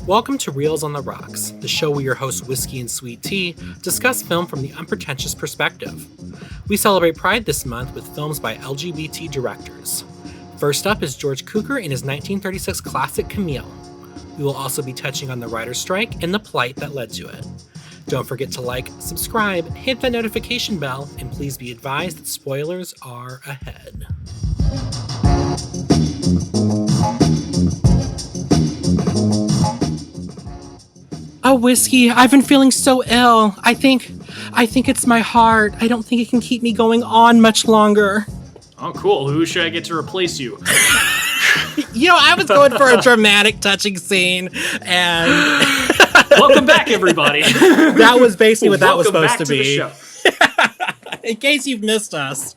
Welcome to Reels on the Rocks, the show where your hosts Whiskey and Sweet Tea discuss film from the unpretentious perspective. We celebrate Pride this month with films by LGBT directors. First up is George Cukor in his 1936 classic Camille. We will also be touching on the writer's strike and the plight that led to it. Don't forget to like, subscribe, hit that notification bell, and please be advised that spoilers are ahead. Oh, Whiskey, I've been feeling so ill. I think it's my heart. I don't think it can keep me going on much longer. Oh, cool. Who should I get to replace you? I was going for a dramatic, touching scene, and welcome back, everybody. That was basically what that was supposed to be. In case you've missed us.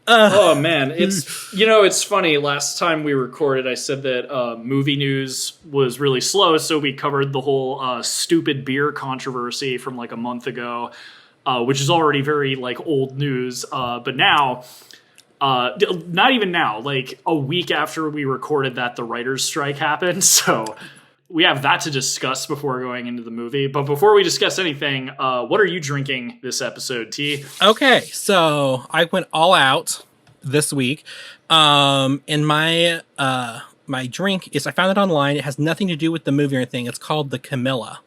Oh man, it's funny. Last time we recorded, I said that movie news was really slow, so we covered the whole stupid beer controversy from like a month ago, which is already very like old news. But now, not even now, like a week after we recorded that, the writer's strike happened. So we have that to discuss before going into the movie. But before we discuss anything, what are you drinking this episode, T? Okay, so I went all out this week. And my drink is, I found it online. It has nothing to do with the movie or anything. It's called the Camilla.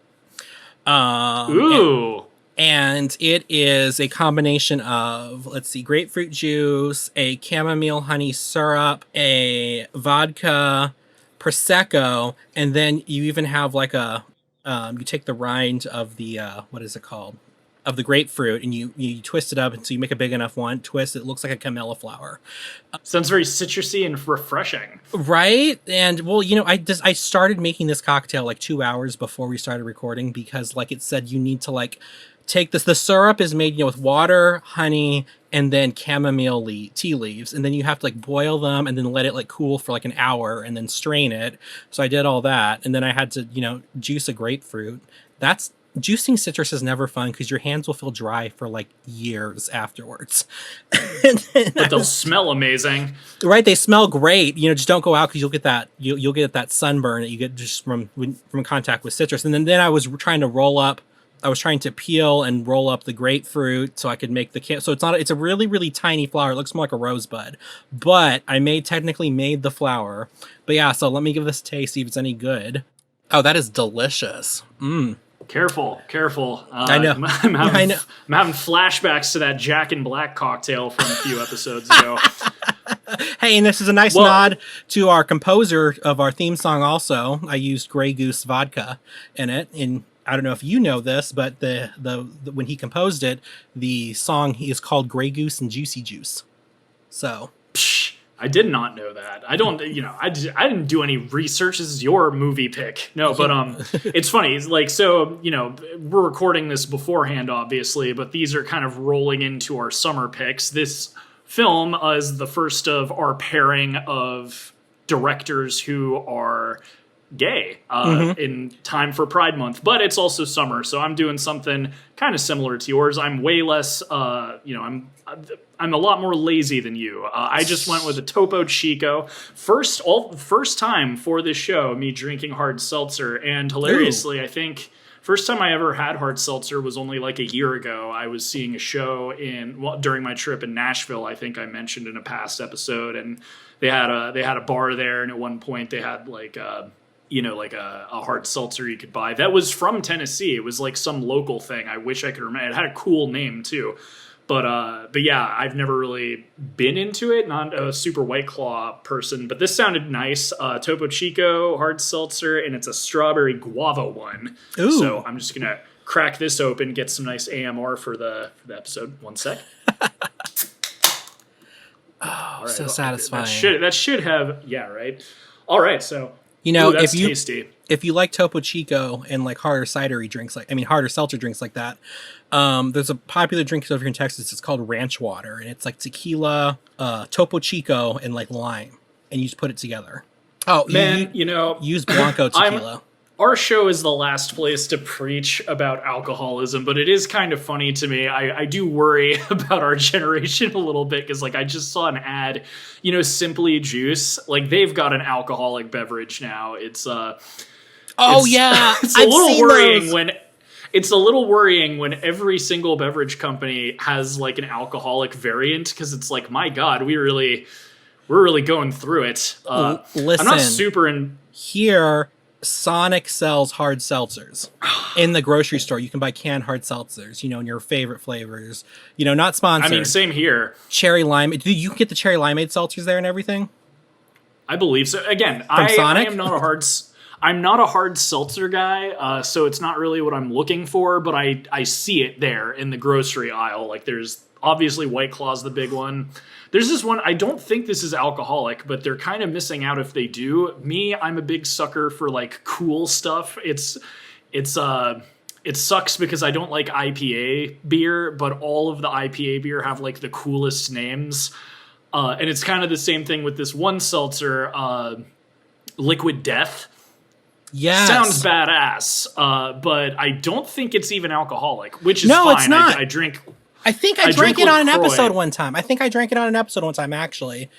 Ooh. And it is a combination of, grapefruit juice, a chamomile honey syrup, a vodka, Prosecco, and then you even have like you take the rind of the, of the grapefruit, and you twist it up, and so you make a big enough one, twist it, looks like a camellia flower. Sounds very citrusy and refreshing. Right? And well, I started making this cocktail like 2 hours before we started recording, because like it said, you need to like take this, the syrup is made, with water, honey, and then chamomile tea leaves. And then you have to like boil them and then let it like cool for like an hour and then strain it. So I did all that. And then I had to, juice a grapefruit. Juicing citrus is never fun because your hands will feel dry for like years afterwards. But they'll smell amazing. Right. They smell great. Just don't go out because you'll get that, you'll get that sunburn that you get just from contact with citrus. And then I was trying to peel and roll up the grapefruit so I could make so it's a really, really tiny flower. It looks more like a rosebud, but I technically made the flower. But yeah, so let me give this a taste, see if it's any good. Oh, that is delicious. Careful. I know. I'm having flashbacks to that Jack and Black cocktail from a few episodes ago. Hey, and this is a nice nod to our composer of our theme song also. I used Grey Goose vodka in it, and I don't know if you know this, but the when he composed it, the song is called Grey Goose and Juicy Juice. So, I did not know that. I don't, I didn't do any research. This is your movie pick. No, but it's funny. It's like, so, we're recording this beforehand, obviously, but these are kind of rolling into our summer picks. This film is the first of our pairing of directors who are gay in time for Pride Month, but it's also summer, so I'm doing something kind of similar to yours. I'm way less, I'm a lot more lazy than you. I just went with a Topo Chico. First time for this show, me drinking hard seltzer, and hilariously, I think first time I ever had hard seltzer was only like a year ago. I was seeing a show during my trip in Nashville. I think I mentioned in a past episode, and they had a bar there, and at one point they had like a hard seltzer you could buy that was from Tennessee. It was like some local thing. I wish I could remember. It had a cool name too. But yeah, I've never really been into it. Not a super White Claw person, but this sounded nice. Topo Chico hard seltzer, and it's a strawberry guava one. Ooh. So I'm just gonna crack this open, get some nice AMR for the episode. One sec. Oh, right, so satisfying. That should have, yeah, right. All right, so that's tasty. If you like Topo Chico and like harder seltzer drinks like that, there's a popular drink over here in Texas. It's called Ranch Water, and it's like tequila, Topo Chico, and like lime, and you just put it together. Oh man, use Blanco tequila. Our show is the last place to preach about alcoholism, but it is kind of funny to me. I do worry about our generation a little bit because, like, I just saw an ad, Simply Juice. Like, they've got an alcoholic beverage now. It's Oh yeah, it's a little worrying when it's a little worrying when every single beverage company has like an alcoholic variant, because it's like, my God, we're really going through it. Listen, I'm not super in here. Sonic sells hard seltzers in the grocery store. You can buy canned hard seltzers, in your favorite flavors. Not sponsored. I mean, same here. Cherry lime. Do you get the cherry limeade seltzers there and everything? I believe so. Again, Sonic? I'm not a hard seltzer guy, so it's not really what I'm looking for, but I see it there in the grocery aisle. Like, there's obviously White Claw's the big one. There's this one, I don't think this is alcoholic, but they're kind of missing out if they do. Me, I'm a big sucker for like cool stuff. It sucks because I don't like IPA beer, but all of the IPA beer have like the coolest names. And it's kind of the same thing with this one seltzer, Liquid Death. Yes. Sounds badass, but I don't think it's even alcoholic, which is no, fine. It's not. I drink. I think I drank it on an LaCroix. episode one time. Actually.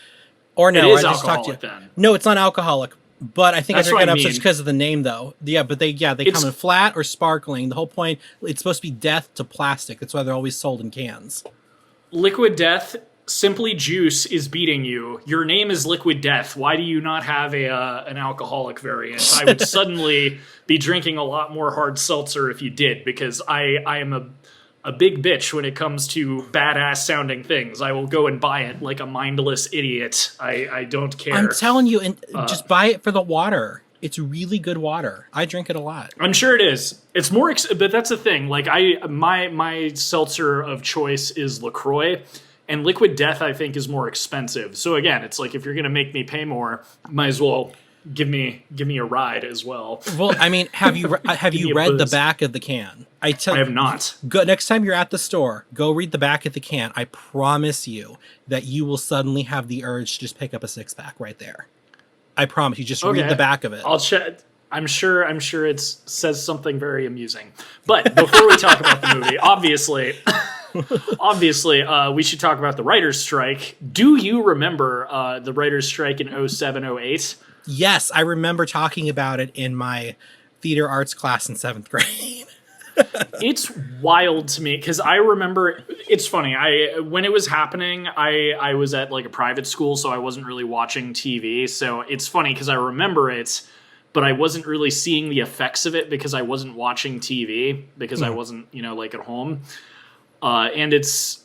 Or no, It is I just talked to you. then. No, it's not alcoholic. But I think That's I drank it what I on episode mean. because of the name, though. Yeah, but they come in flat or sparkling. The whole point, it's supposed to be death to plastic. That's why they're always sold in cans. Liquid Death, Simply Juice is beating you. Your name is Liquid Death. Why do you not have an alcoholic variant? I would suddenly be drinking a lot more hard seltzer if you did, because I am a big bitch when it comes to badass sounding things. I will go and buy it like a mindless idiot. I don't care. I'm telling you, and just buy it for the water. It's really good water. I drink it a lot. I'm sure it is. It's more, but that's the thing. Like my seltzer of choice is LaCroix, and Liquid Death I think is more expensive. So again, it's like, if you're gonna make me pay more, might as well give me a ride as well. Well, I mean, have you read the back of the can? I have not. Go next time you're at the store. Go read the back of the can. I promise you that you will suddenly have the urge to just pick up a 6-pack right there. I promise you. Just read the back of it. I'll check. I'm sure it says something very amusing. But before we talk about the movie, obviously, we should talk about the writer's strike. Do you remember the writer's strike in 07-08? Yes, I remember talking about it in my theater arts class in 7th grade. It's wild to me because I remember. It's funny. When it was happening, I was at like a private school, so I wasn't really watching TV. So it's funny because I remember it, but I wasn't really seeing the effects of it because I wasn't watching TV, because I wasn't, like at home. And it's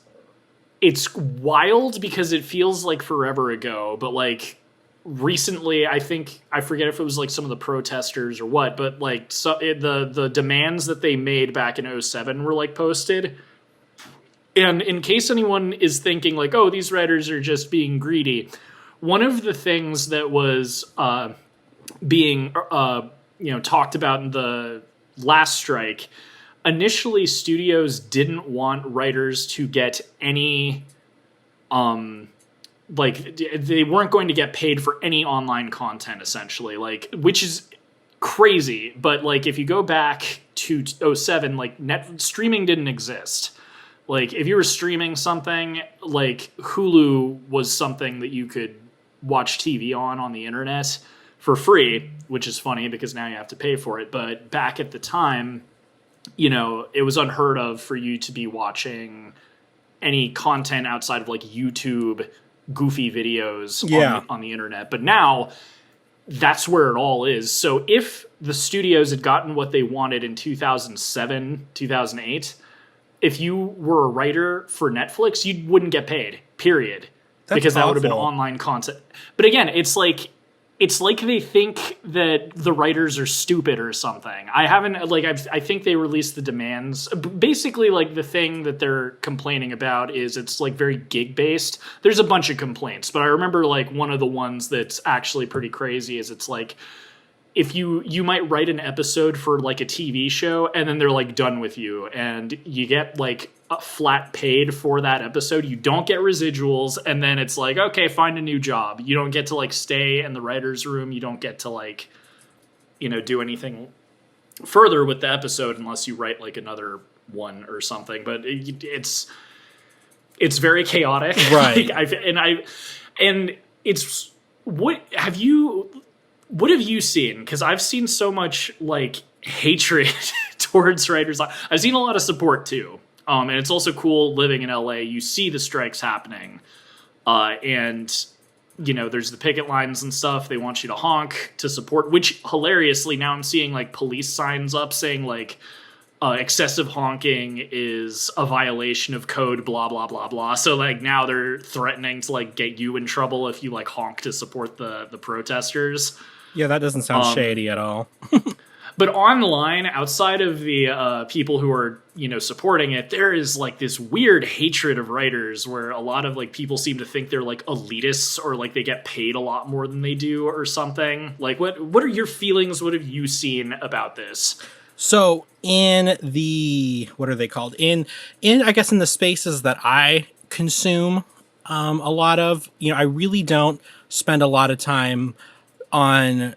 wild because it feels like forever ago, but like recently, I forget if it was like some of the protesters or what, but like the demands that they made back in 07 were like posted. And in case anyone is thinking like, oh, these writers are just being greedy, one of the things that was being talked about in the last strike, initially studios didn't want writers to get any like they weren't going to get paid for any online content, essentially, like, which is crazy. But like, if you go back to 07, like streaming didn't exist. Like, if you were streaming something, like Hulu was something that you could watch TV on the internet for free, which is funny because now you have to pay for it. But back at the time, it was unheard of for you to be watching any content outside of like YouTube goofy videos on the internet. But now that's where it all is. So if the studios had gotten what they wanted in 2007, 2008, if you were a writer for Netflix, you wouldn't get paid, period. That's because that awful. would have been online content. But again, it's like they think that the writers are stupid or something. I think they released the demands. Basically, like, the thing that they're complaining about is it's like very gig based. There's a bunch of complaints, but I remember like one of the ones that's actually pretty crazy is it's like, if you might write an episode for like a TV show and then they're like done with you and you get like a flat paid for that episode, you don't get residuals, and then it's like, okay, find a new job. You don't get to like stay in the writer's room. You don't get to like, do anything further with the episode unless you write like another one or something. But it's very chaotic. Right. And it's, what have you... what have you seen? Because I've seen so much like hatred towards writers. I've seen a lot of support too. And it's also cool living in LA. You see the strikes happening. And, you know, there's the picket lines and stuff. They want you to honk to support, which hilariously now I'm seeing like police signs up saying like excessive honking is a violation of code, blah, blah, blah, blah. So like now they're threatening to like get you in trouble if you like honk to support the protesters. Yeah, that doesn't sound shady at all. But online, outside of the people who are, you know, supporting it, there is like this weird hatred of writers where a lot of like people seem to think they're like elitists or like they get paid a lot more than they do or something. Like, what are your feelings? What have you seen about this? So in the, what are they called? In I guess in the spaces that I consume a lot of, you know, I really don't spend a lot of time on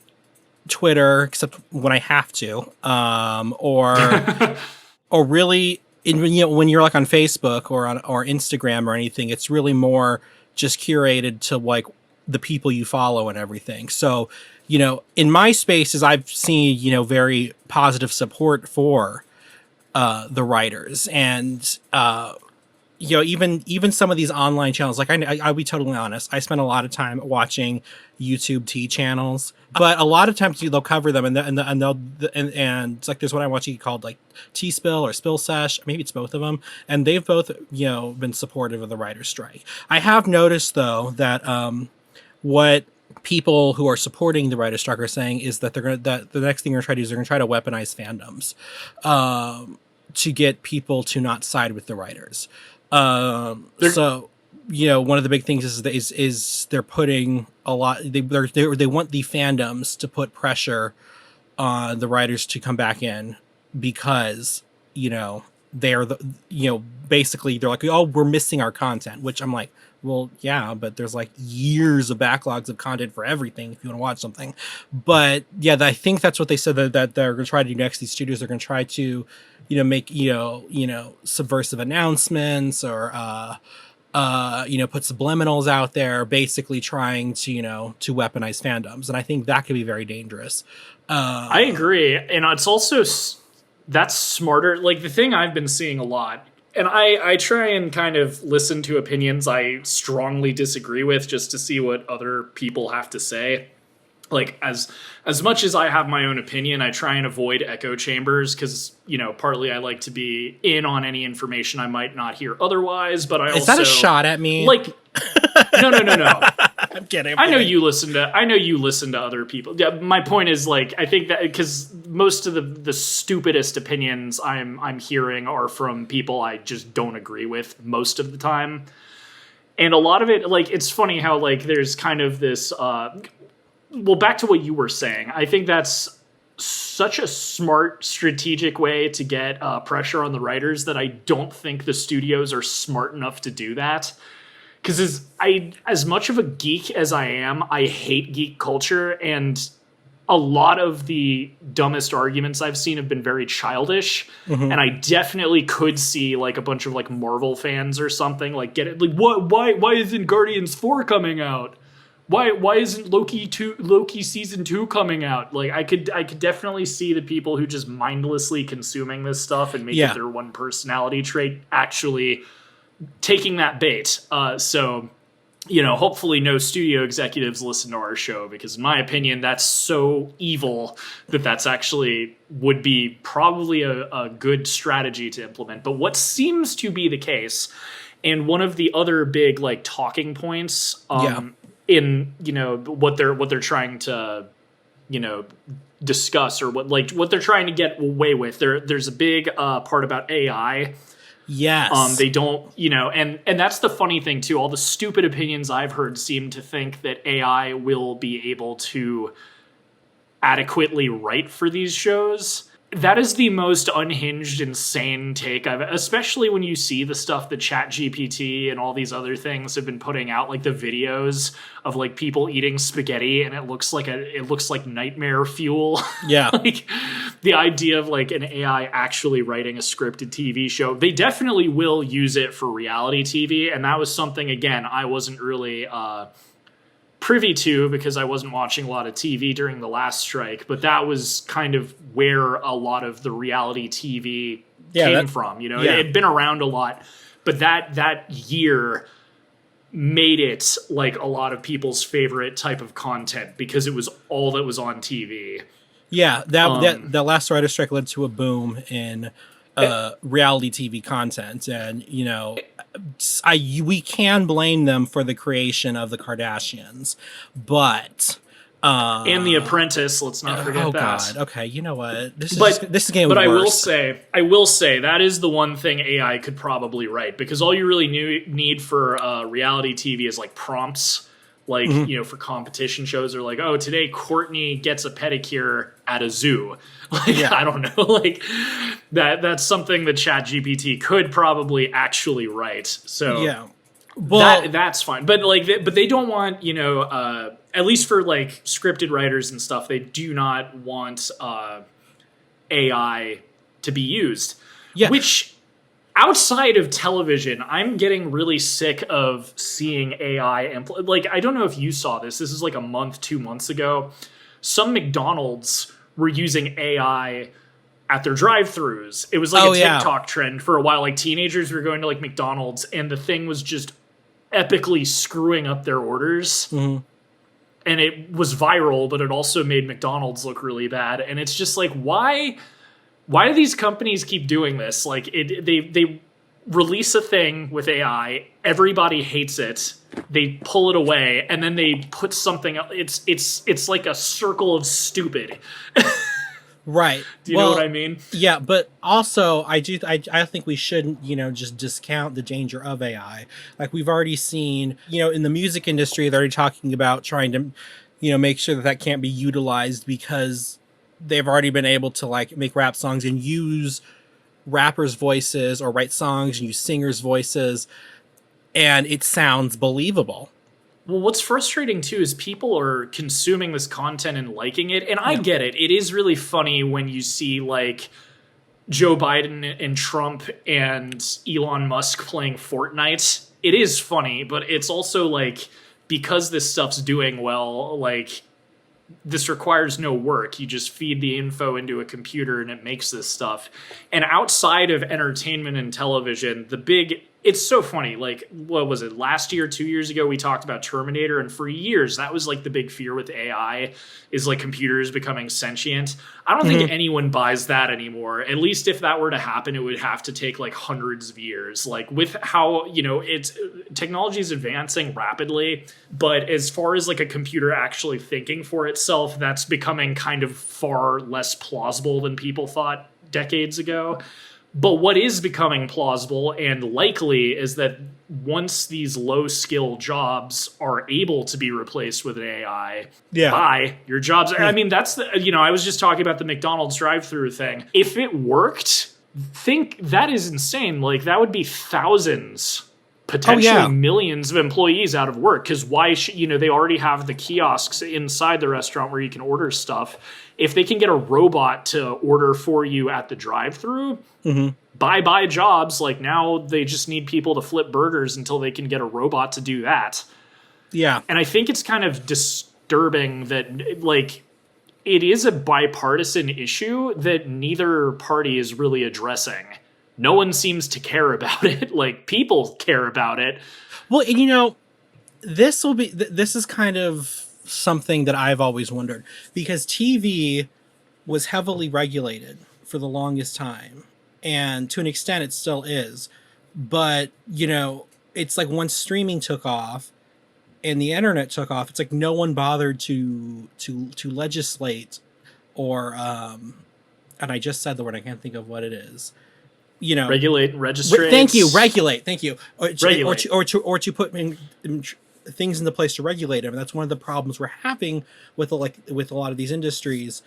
Twitter, except when I have to, or really, you know, when you're like on Facebook or Instagram or anything, it's really more just curated to like the people you follow and everything. So, you know, in my spaces, I've seen, you know, very positive support for the writers, and you know, even some of these online channels, like I'll be totally honest, I spend a lot of time watching YouTube tea channels, but a lot of times they'll cover them and it's like there's one I watch called like Tea Spill or Spill Sesh, maybe it's both of them, and they've both, you know, been supportive of the writer's strike. I have noticed though that what people who are supporting the writer's strike are saying is that that the next thing they're going to try to do is they're going to try to weaponize fandoms to get people to not side with the writers. So, you know, one of the big things is they're putting a lot. They want the fandoms to put pressure on the writers to come back in because, you know, basically they're like, oh, we're missing our content, which I'm like, well, yeah, but there's like years of backlogs of content for everything if you want to watch something. But yeah, I think that's what they said that they're going to try to do next. These studios are going to try to, you know, make, you know, subversive announcements or, you know, put subliminals out there, basically trying to, you know, to weaponize fandoms. And I think that could be very dangerous. I agree. And it's also, that's smarter. Like the thing I've been seeing a lot, and I try and kind of listen to opinions I strongly disagree with just to see what other people have to say. Like as much as I have my own opinion, I try and avoid echo chambers because, you know, partly I like to be in on any information I might not hear otherwise. But I Is that a shot at me? Like, no. I'm kidding. I know you listen to other people. Yeah, my point is like I think that because most of the stupidest opinions I'm hearing are from people I just don't agree with most of the time, and a lot of it, like, it's funny how like there's kind of this. Well, back to what you were saying, I think that's such a smart, strategic way to get pressure on the writers that I don't think the studios are smart enough to do that. Because as much of a geek as I am, I hate geek culture, and a lot of the dumbest arguments I've seen have been very childish. Mm-hmm. And I definitely could see like a bunch of like Marvel fans or something like get it like why isn't Guardians 4 coming out? Why isn't Loki season 2 coming out? Like I could definitely see the people who just mindlessly consuming this stuff and make it their one personality trait actually taking that bait. So, you know, hopefully no studio executives listen to our show, because in my opinion, that's so evil that's actually would be probably a good strategy to implement. But what seems to be the case, and one of the other big like talking points in, you know, what they're trying to, you know, discuss, or what they're trying to get away with, there's a big part about AI. Yes. They don't, you know, and that's the funny thing too. All the stupid opinions I've heard seem to think that AI will be able to adequately write for these shows. That is the most unhinged, insane take especially when you see the stuff that ChatGPT and all these other things have been putting out, like the videos of like people eating spaghetti, and it looks like nightmare fuel. Yeah. Like the idea of like an AI actually writing a scripted TV show. They definitely will use it for reality TV, and that was something, again, I wasn't really privy to because I wasn't watching a lot of TV during the last strike, but that was kind of where a lot of the reality TV came from. You know, it had been around a lot, but that year made it like a lot of people's favorite type of content because it was all that was on TV. Yeah, that last writer strike led to a boom in reality TV content, and you know, we can blame them for the creation of the Kardashians, but and The Apprentice. Let's not forget that. God. Okay, you know what? This is getting worse. I will say that is the one thing AI could probably write, because all you really need for reality TV is like prompts. Like, you know, for competition shows, are like, oh, today Courtney gets a pedicure at a zoo. Like, I don't know, like that's something that ChatGPT could probably actually write. So yeah, well, that's fine. But like, but they don't want, you know, at least for like scripted writers and stuff, they do not want AI to be used. Yeah, which, outside of television, I'm getting really sick of seeing AI. Like, I don't know if you saw this. This is like 2 months ago. Some McDonald's were using AI at their drive-thrus. It was like a TikTok trend for a while. Like, teenagers were going to like McDonald's, and the thing was just epically screwing up their orders. And it was viral, but it also made McDonald's look really bad. And it's just like, why do these companies keep doing this? Like, they release a thing with AI, everybody hates it, they pull it away, and then they put something else. It's like a circle of stupid. Right. Do you know what I mean? Yeah, but also I think we shouldn't, you know, just discount the danger of AI. Like, we've already seen, you know, in the music industry, they're already talking about trying to, you know, make sure that can't be utilized, because they've already been able to like make rap songs and use rappers' voices, or write songs and use singers' voices, and it sounds believable. Well, what's frustrating too is people are consuming this content and liking it, and I get it. It is really funny when you see like Joe Biden and Trump and Elon Musk playing Fortnite. It is funny, but it's also like, because this stuff's doing well, like, this requires no work. You just feed the info into a computer and it makes this stuff. And outside of entertainment and television, it's so funny. Like, what was it? Last year, 2 years ago, we talked about Terminator. And for years, that was like the big fear with AI, is like computers becoming sentient. I don't think anyone buys that anymore. At least if that were to happen, it would have to take like hundreds of years. Like, with how, you know, technology is advancing rapidly, but as far as like a computer actually thinking for itself, that's becoming kind of far less plausible than people thought decades ago. But what is becoming plausible and likely is that once these low-skill jobs are able to be replaced with an AI, bye, your jobs. I mean, that's I was just talking about the McDonald's drive-thru thing. If it worked, that is insane. Like, that would be thousands, potentially millions of employees out of work. Because why should, they already have the kiosks inside the restaurant where you can order stuff. If they can get a robot to order for you at the drive-thru, bye jobs. Like, now they just need people to flip burgers until they can get a robot to do that. Yeah. And I think it's kind of disturbing that, like, it is a bipartisan issue that neither party is really addressing. No one seems to care about it. Like, people care about it. Well, and this is kind of something that I've always wondered, because TV was heavily regulated for the longest time, and to an extent it still is, but it's like once streaming took off and the internet took off, it's like no one bothered to legislate or and I just said the word, I can't think of what it is. Regulate and register. Thank you. Or to put in things into place to regulate them. And that's one of the problems we're having with a lot of these industries,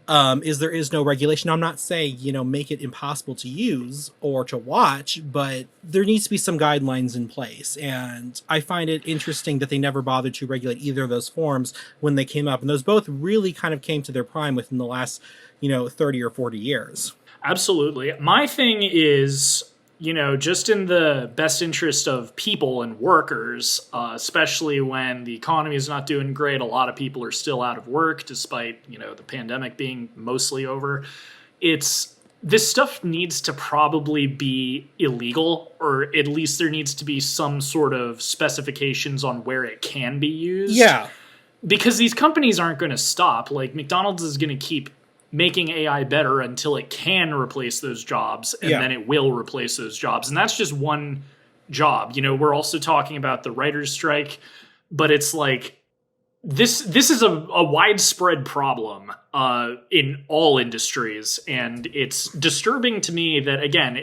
is there is no regulation. I'm not saying, make it impossible to use or to watch, but there needs to be some guidelines in place. And I find it interesting that they never bothered to regulate either of those forms when they came up. And those both really kind of came to their prime within the last, 30 or 40 years. Absolutely. My thing is, just in the best interest of people and workers, especially when the economy is not doing great, a lot of people are still out of work despite, the pandemic being mostly over. This stuff needs to probably be illegal, or at least there needs to be some sort of specifications on where it can be used. Yeah. Because these companies aren't going to stop. Like, McDonald's is going to keep making AI better until it can replace those jobs, and then it will replace those jobs. And that's just one job. We're also talking about the writer's strike, but it's like, this is a widespread problem in all industries, and it's disturbing to me that, again,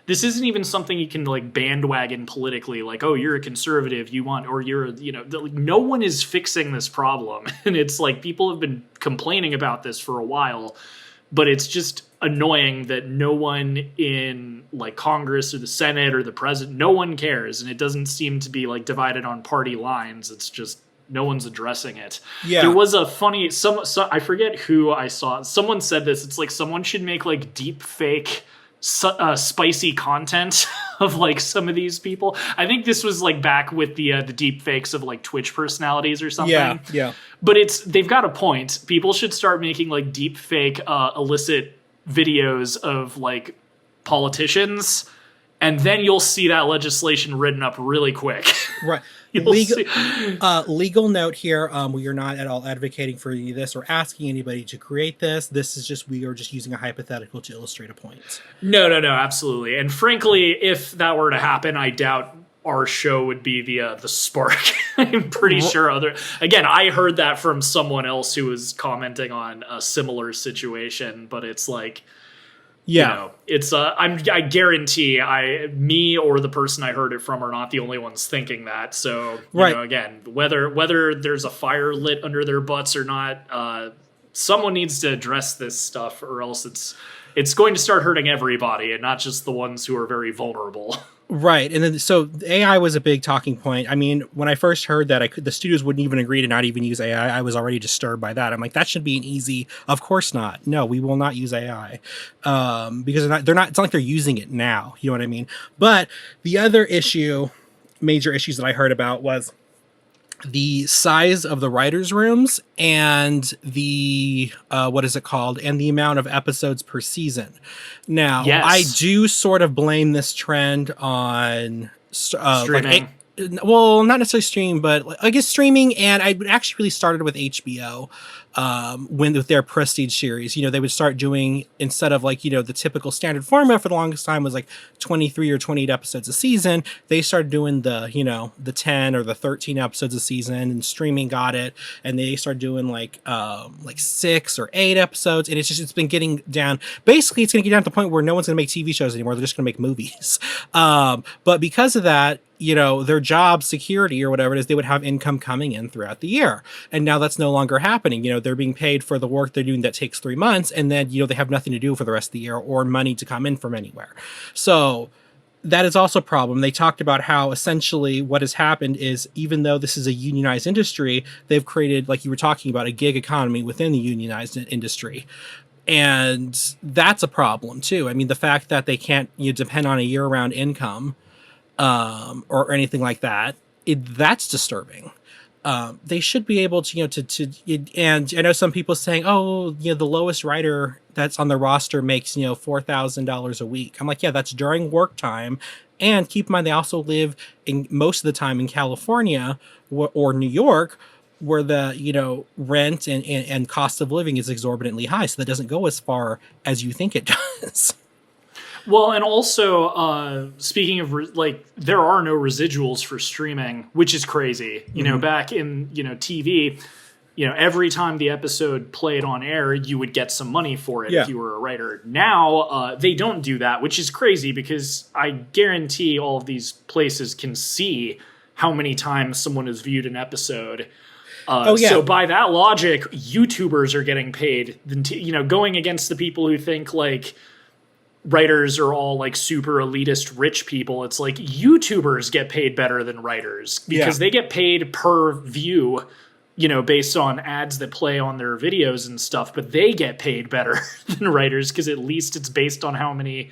this isn't even something you can like bandwagon politically, like, oh, you're a conservative, or you're no one is fixing this problem. And it's like, people have been complaining about this for a while, but it's just annoying that no one in like Congress or the Senate or the president, no one cares. And it doesn't seem to be like divided on party lines. It's just, no one's addressing it. Yeah. There was a funny, I forget who I saw. Someone said this. It's like, someone should make like deep fake spicy content of like some of these people. I think this was like back with the deep fakes of like Twitch personalities or something. Yeah. But they've got a point. People should start making like deep fake illicit videos of like politicians, and then you'll see that legislation written up really quick. Right. Legal note here. We are not at all advocating for any of this or asking anybody to create this. This is just, we are just using a hypothetical to illustrate a point. No, absolutely. And frankly, if that were to happen, I doubt our show would be the spark. I'm pretty sure again, I heard that from someone else who was commenting on a similar situation, but it's like, it's I guarantee me or the person I heard it from are not the only ones thinking that. So, again, whether there's a fire lit under their butts or not, someone needs to address this stuff, or else it's going to start hurting everybody and not just the ones who are very vulnerable. Right. And then, so AI was a big talking point. I mean, when I first heard that the studios wouldn't even agree to not even use AI, I was already disturbed by that. I'm like, that should be an easy, of course not. No, we will not use AI. Because it's not like they're using it now. You know what I mean? But the other major issues that I heard about was the size of the writers' rooms and the and the amount of episodes per season. Now, yes. I do sort of blame this trend on streaming. Not necessarily streaming, but I guess streaming. And I actually really started with HBO with their Prestige series. They would start doing, instead of like, the typical standard format for the longest time was like 23 or 28 episodes a season. They started doing the 10 or the 13 episodes a season, and streaming got it. And they started doing like 6 or 8 episodes. And it's been getting down. Basically, it's going to get down to the point where no one's going to make TV shows anymore. They're just going to make movies. But because of that, their job security or whatever it is, they would have income coming in throughout the year. And now that's no longer happening. They're being paid for the work they're doing that takes 3 months, and then, they have nothing to do for the rest of the year or money to come in from anywhere. So that is also a problem. They talked about how essentially what has happened is, even though this is a unionized industry, they've created, like you were talking about, a gig economy within the unionized industry. And that's a problem too. I mean, the fact that they can't depend on a year-round income or anything like that, that's disturbing. They should be able to, and I know some people saying, oh, the lowest writer that's on the roster makes, $4,000 a week. I'm like, yeah, that's during work time. And keep in mind, they also live in most of the time in California or New York, where the, rent and cost of living is exorbitantly high. So that doesn't go as far as you think it does. Well, and also, speaking of, there are no residuals for streaming, which is crazy. Back in, TV, every time the episode played on air, you would get some money for it if you were a writer. Now, they don't do that, which is crazy, because I guarantee all of these places can see how many times someone has viewed an episode. So by that logic, YouTubers are getting paid, going against the people who think, writers are all super elitist rich people. It's like YouTubers get paid better than writers because they get paid per view, based on ads that play on their videos and stuff, but they get paid better than writers because at least it's based on how many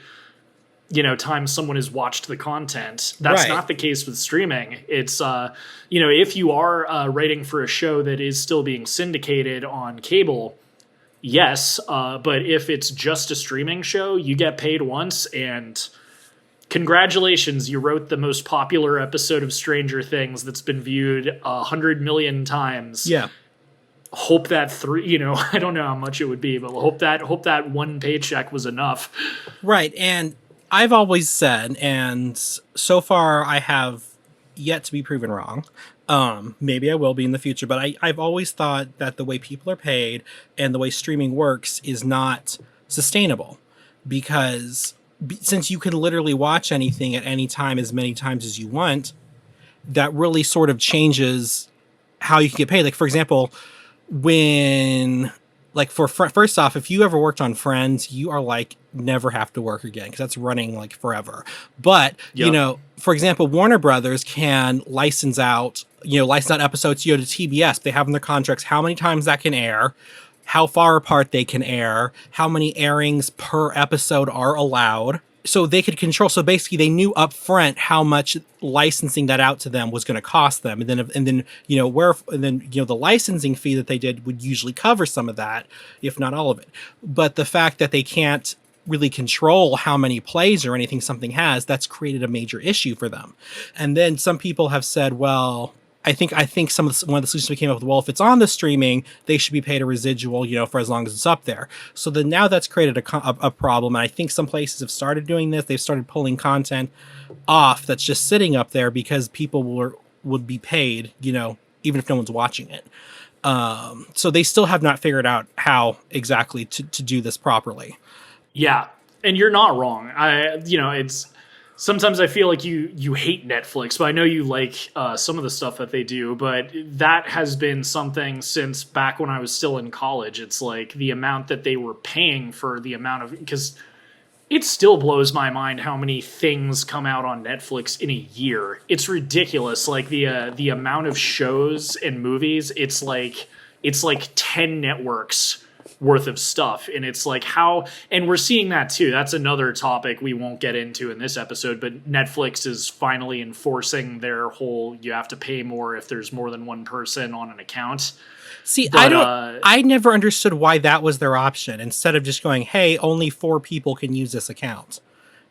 times someone has watched the content. That's Right. not the case with streaming. It's if you are writing for a show that is still being syndicated on cable, yes, but if it's just a streaming show, you get paid once, and congratulations, you wrote the most popular episode of Stranger Things that's been viewed 100 million times. Yeah. Hope that I don't know how much it would be, but hope that one paycheck was enough. Right. And I've always said, and so far I have yet to be proven wrong. Maybe I will be in the future, but I've always thought that the way people are paid and the way streaming works is not sustainable, because since you can literally watch anything at any time as many times as you want, that really sort of changes how you can get paid. Like, for example, when, like, first off, if you ever worked on Friends, you are like never have to work again, because that's running like forever. But Yep. for example, Warner Brothers can license out episodes to TBS. They have in their contracts how many times that can air, how far apart they can air, how many airings per episode are allowed. So they could control. So basically, they knew up front how much licensing that out to them was going to cost them, and then the licensing fee that they did would usually cover some of that, if not all of it. But the fact that they can't really control how many plays or anything something has, that's created a major issue for them. And then some people have said, well, I think one of the solutions we came up with, well, if it's on the streaming, they should be paid a residual, for as long as it's up there. So then now that's created a problem. And I think some places have started doing this. They've started pulling content off that's just sitting up there because people would be paid, even if no one's watching it. So they still have not figured out how exactly to do this properly. Yeah, and you're not wrong. It's sometimes I feel like you hate Netflix, but I know you like some of the stuff that they do. But that has been something since back when I was still in college. It's like the amount that they were paying for the amount of, because it still blows my mind how many things come out on Netflix in a year. It's ridiculous. Like the amount of shows and movies. It's like 10 networks worth of stuff, and it's like and we're seeing that too. That's another topic we won't get into in this episode, but Netflix is finally enforcing their whole you have to pay more if there's more than one person on an account. See, I never understood why that was their option, instead of just going, hey, only 4 people can use this account,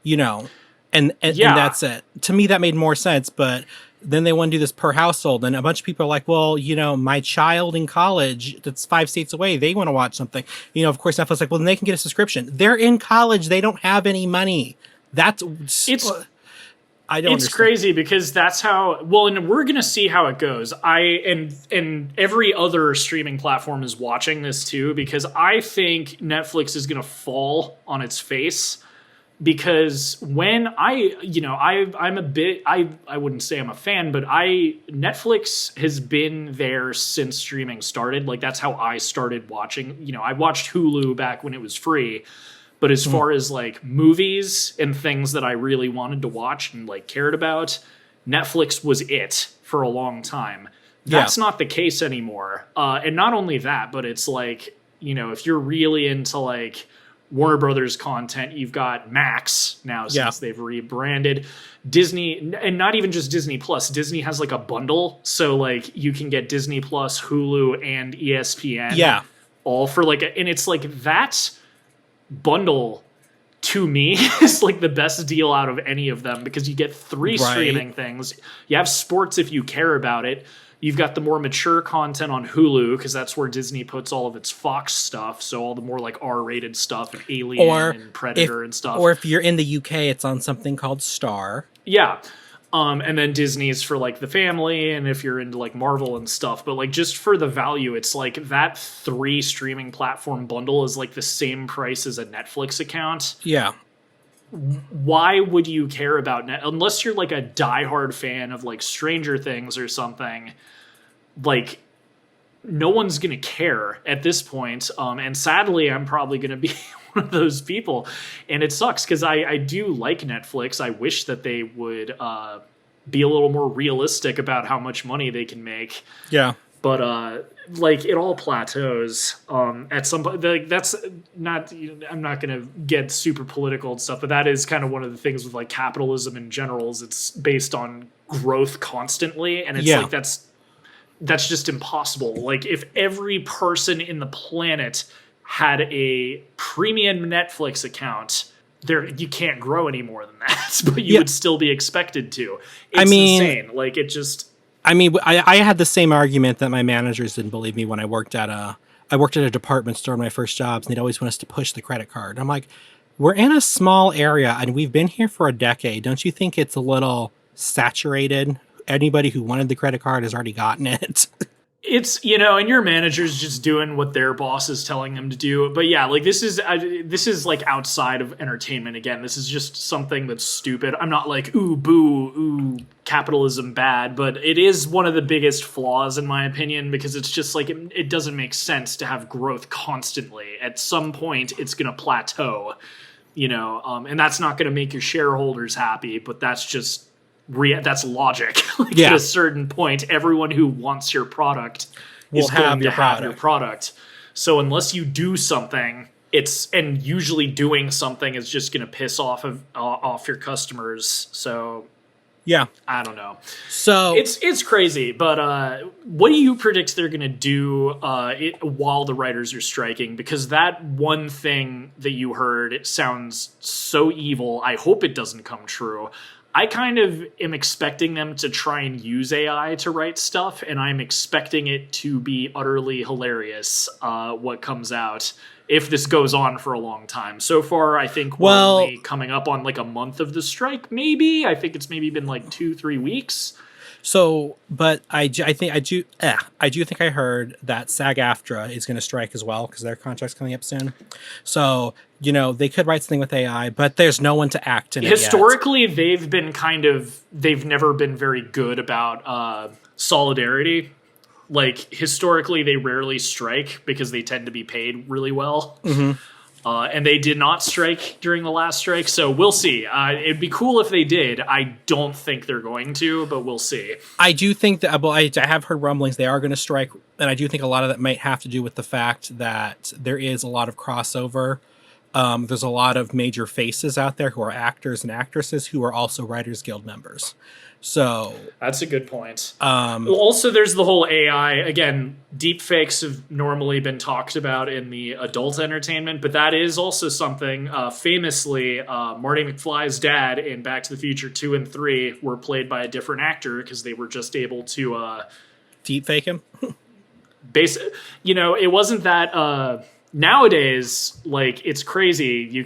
and that's it. To me, that made more sense. But then they want to do this per household, and a bunch of people are like, well, my child in college that's 5 states away, they want to watch something. Of course, Netflix is like, well, then they can get a subscription. They're in college. They don't have any money. I don't understand. Crazy, because that's how, and we're going to see how it goes. And every other streaming platform is watching this too, because I think Netflix is going to fall on its face. Because when I'm a bit, I wouldn't say I'm a fan, but Netflix has been there since streaming started. Like, that's how I started watching. I watched Hulu back when it was free, but as far as like movies and things that I really wanted to watch and like cared about, Netflix was it for a long time. That's not the case anymore. And not only that, but it's like, if you're really into like Warner Brothers content, you've got Max now since they've rebranded. Disney, and not even just Disney Plus. Disney has like a bundle, so like you can get Disney Plus, Hulu, and ESPN. All for like and it's like that bundle to me is like the best deal out of any of them, because you get 3 streaming things. You have sports if you care about it. You've got the more mature content on Hulu, because that's where Disney puts all of its Fox stuff. So all the more like R-rated stuff, and Alien and Predator and stuff. Or if you're in the UK, it's on something called Star. Yeah. And then Disney's for like the family, and if you're into like Marvel and stuff. But like just for the value, it's like that 3 streaming platform bundle is like the same price as a Netflix account. Yeah. Why would you care about unless you're like a diehard fan of like Stranger Things or something? Like, no one's gonna care at this point. And sadly, I'm probably gonna be one of those people, and it sucks because I do like Netflix. I wish that they would be a little more realistic about how much money they can make. Yeah. But like it all plateaus at some point. Like, that's not. I'm not going to get super political and stuff, but that is kind of one of the things with like capitalism in general. Is it's based on growth constantly, and it's like that's just impossible. Like if every person in the planet had a premium Netflix account, you can't grow any more than that, but you would still be expected to. It's insane. Like it just. I mean, I had the same argument that my managers didn't believe me when I worked at a department store in my first jobs, and they'd always want us to push the credit card. I'm like, we're in a small area and we've been here for a decade. Don't you think it's a little saturated? Anybody who wanted the credit card has already gotten it. It's, and your manager's just doing what their boss is telling them to do. But yeah, like this is like outside of entertainment. Again, this is just something that's stupid. I'm not like, ooh, boo, ooh, capitalism bad, but it is one of the biggest flaws in my opinion, because it's just like, it doesn't make sense to have growth constantly. At some point, it's going to plateau, and that's not going to make your shareholders happy, but that's just that's logic. Like at a certain point, everyone who wants your product is going to have your product. So unless you do something, and usually doing something is just going to piss off your customers. So yeah, I don't know. So it's crazy. But what do you predict they're going to do while the writers are striking? Because that one thing that you heard, it sounds so evil. I hope it doesn't come true. I kind of am expecting them to try and use AI to write stuff, and I'm expecting it to be utterly hilarious what comes out if this goes on for a long time. So far, I think we're only coming up on like a month of the strike, maybe. I think it's maybe been like 2-3 weeks. So, but I do think I heard that SAG-AFTRA is going to strike as well because their contract's coming up soon. So, they could write something with AI, but there's no one to act in it Historically, they've never been very good about solidarity. Like, historically, they rarely strike because they tend to be paid really well. Mm-hmm. And they did not strike during the last strike, so we'll see. It'd be cool if they did. I don't think they're going to, but we'll see. I do think that, I have heard rumblings they are going to strike, and I do think a lot of that might have to do with the fact that there is a lot of crossover. There's a lot of major faces out there who are actors and actresses who are also Writers Guild members. So that's a good point. Also, there's the whole AI. Again, deep fakes have normally been talked about in the adult entertainment, but that is also something. Famously, Marty McFly's dad in Back to the Future 2 and 3 were played by a different actor because they were just able to deep fake him. It wasn't that. Nowadays, like, it's crazy.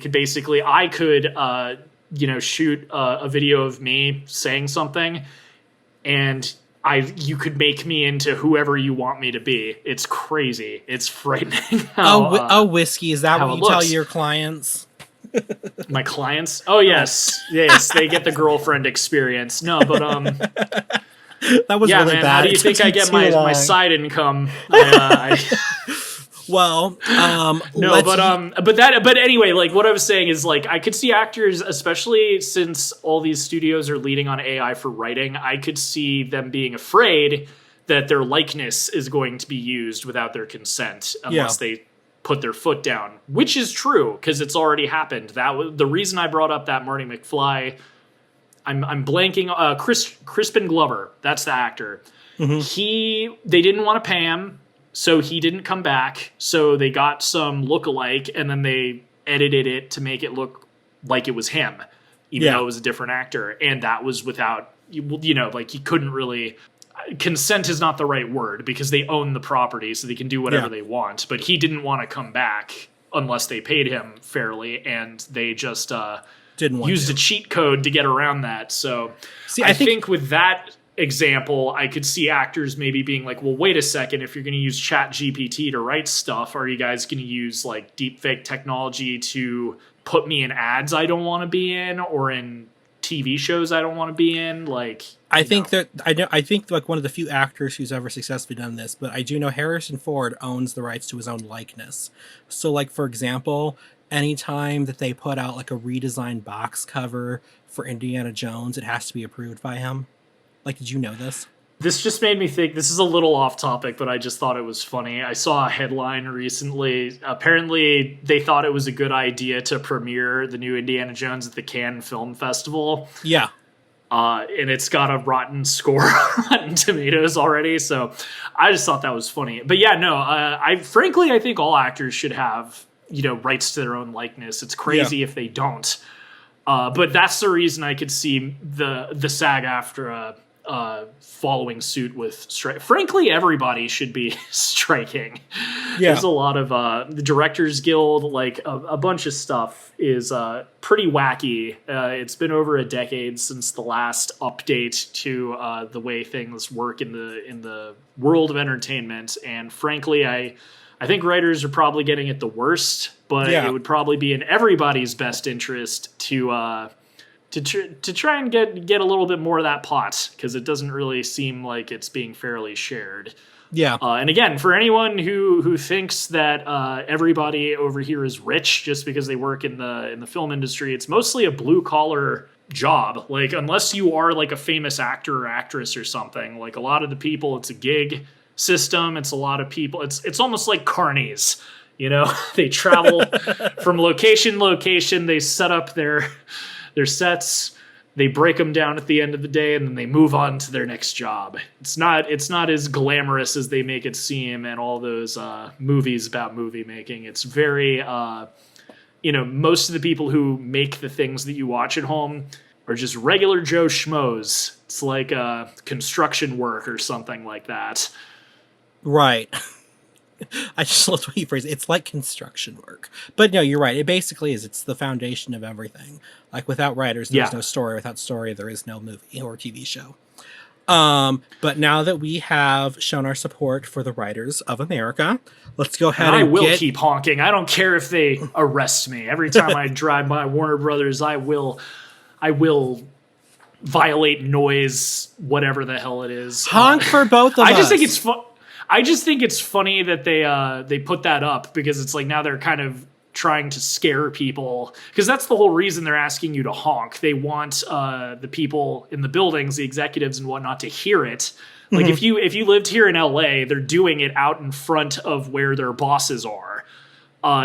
I could shoot a video of me saying something, and you could make me into whoever you want me to be. It's crazy. It's frightening. Whiskey, is that what you tell your clients? My clients? Oh yes, they get the girlfriend experience. No, but that was really bad. How do you think I get my side income? Well, but anyway, like what I was saying is like I could see actors, especially since all these studios are leading on AI for writing, I could see them being afraid that their likeness is going to be used without their consent unless they put their foot down, which is true because it's already happened. That was the reason I brought up that Marty McFly. I'm blanking. Crispin Glover, that's the actor. Mm-hmm. They didn't want to pay him. So he didn't come back. So they got some lookalike, and then they edited it to make it look like it was him, even though it was a different actor. And that was without, like he couldn't really. Consent is not the right word because they own the property, so they can do whatever they want. But he didn't want to come back unless they paid him fairly, and they just used a cheat code to get around that. So I think with that example, I could see actors maybe being like, well, wait a second, if you're going to use Chat GPT to write stuff, are you guys going to use like deepfake technology to put me in ads I don't want to be in or in TV shows I don't want to be in? Like, I think like one of the few actors who's ever successfully done this, but I do know Harrison Ford owns the rights to his own likeness. So like, for example, anytime that they put out like a redesigned box cover for Indiana Jones, it has to be approved by him. Like, did you know this? This just made me think, this is a little off topic, but I just thought it was funny. I saw a headline recently. Apparently, they thought it was a good idea to premiere the new Indiana Jones at the Cannes Film Festival. Yeah. And it's got a rotten score on Rotten Tomatoes already. So I just thought that was funny. But yeah, no, I think all actors should have, rights to their own likeness. It's crazy if they don't. But that's the reason I could see the SAG-AFTRA following suit with strike. Frankly, everybody should be striking. Yeah. There's a lot of the Directors Guild, like a bunch of stuff is pretty wacky. It's been over a decade since the last update to the way things work in the world of entertainment, and frankly, I think writers are probably getting it the worst. But it would probably be in everybody's best interest to try and get a little bit more of that pot, because it doesn't really seem like it's being fairly shared. Yeah. And again, for anyone who thinks that everybody over here is rich just because they work in the film industry, it's mostly a blue collar job. Like, unless you are like a famous actor or actress or something, like a lot of the people, it's a gig system. It's a lot of people. It's almost like carnies. They travel from location to location. They set up their sets. They break them down at the end of the day, and then they move on to their next job. It's not as glamorous as they make it seem in all those movies about movie making. It's very, most of the people who make the things that you watch at home are just regular Joe Schmoes. It's like construction work or something like that. Right. I just love the way you phrase it. It's like construction work. But no, you're right. It basically is. It's the foundation of everything. Like, without writers, there's no story. Without story, there is no movie or TV show. But now that we have shown our support for the writers of America, let's go ahead and I will keep honking. I don't care if they arrest me. Every time I drive by Warner Brothers, I will violate noise, whatever the hell it is. Honk for both of us. I just think it's funny that they put that up, because it's like now they're kind of trying to scare people, because that's the whole reason they're asking you to honk. They want the people in the buildings, the executives and whatnot, to hear it. Like, if you lived here in LA, they're doing it out in front of where their bosses are.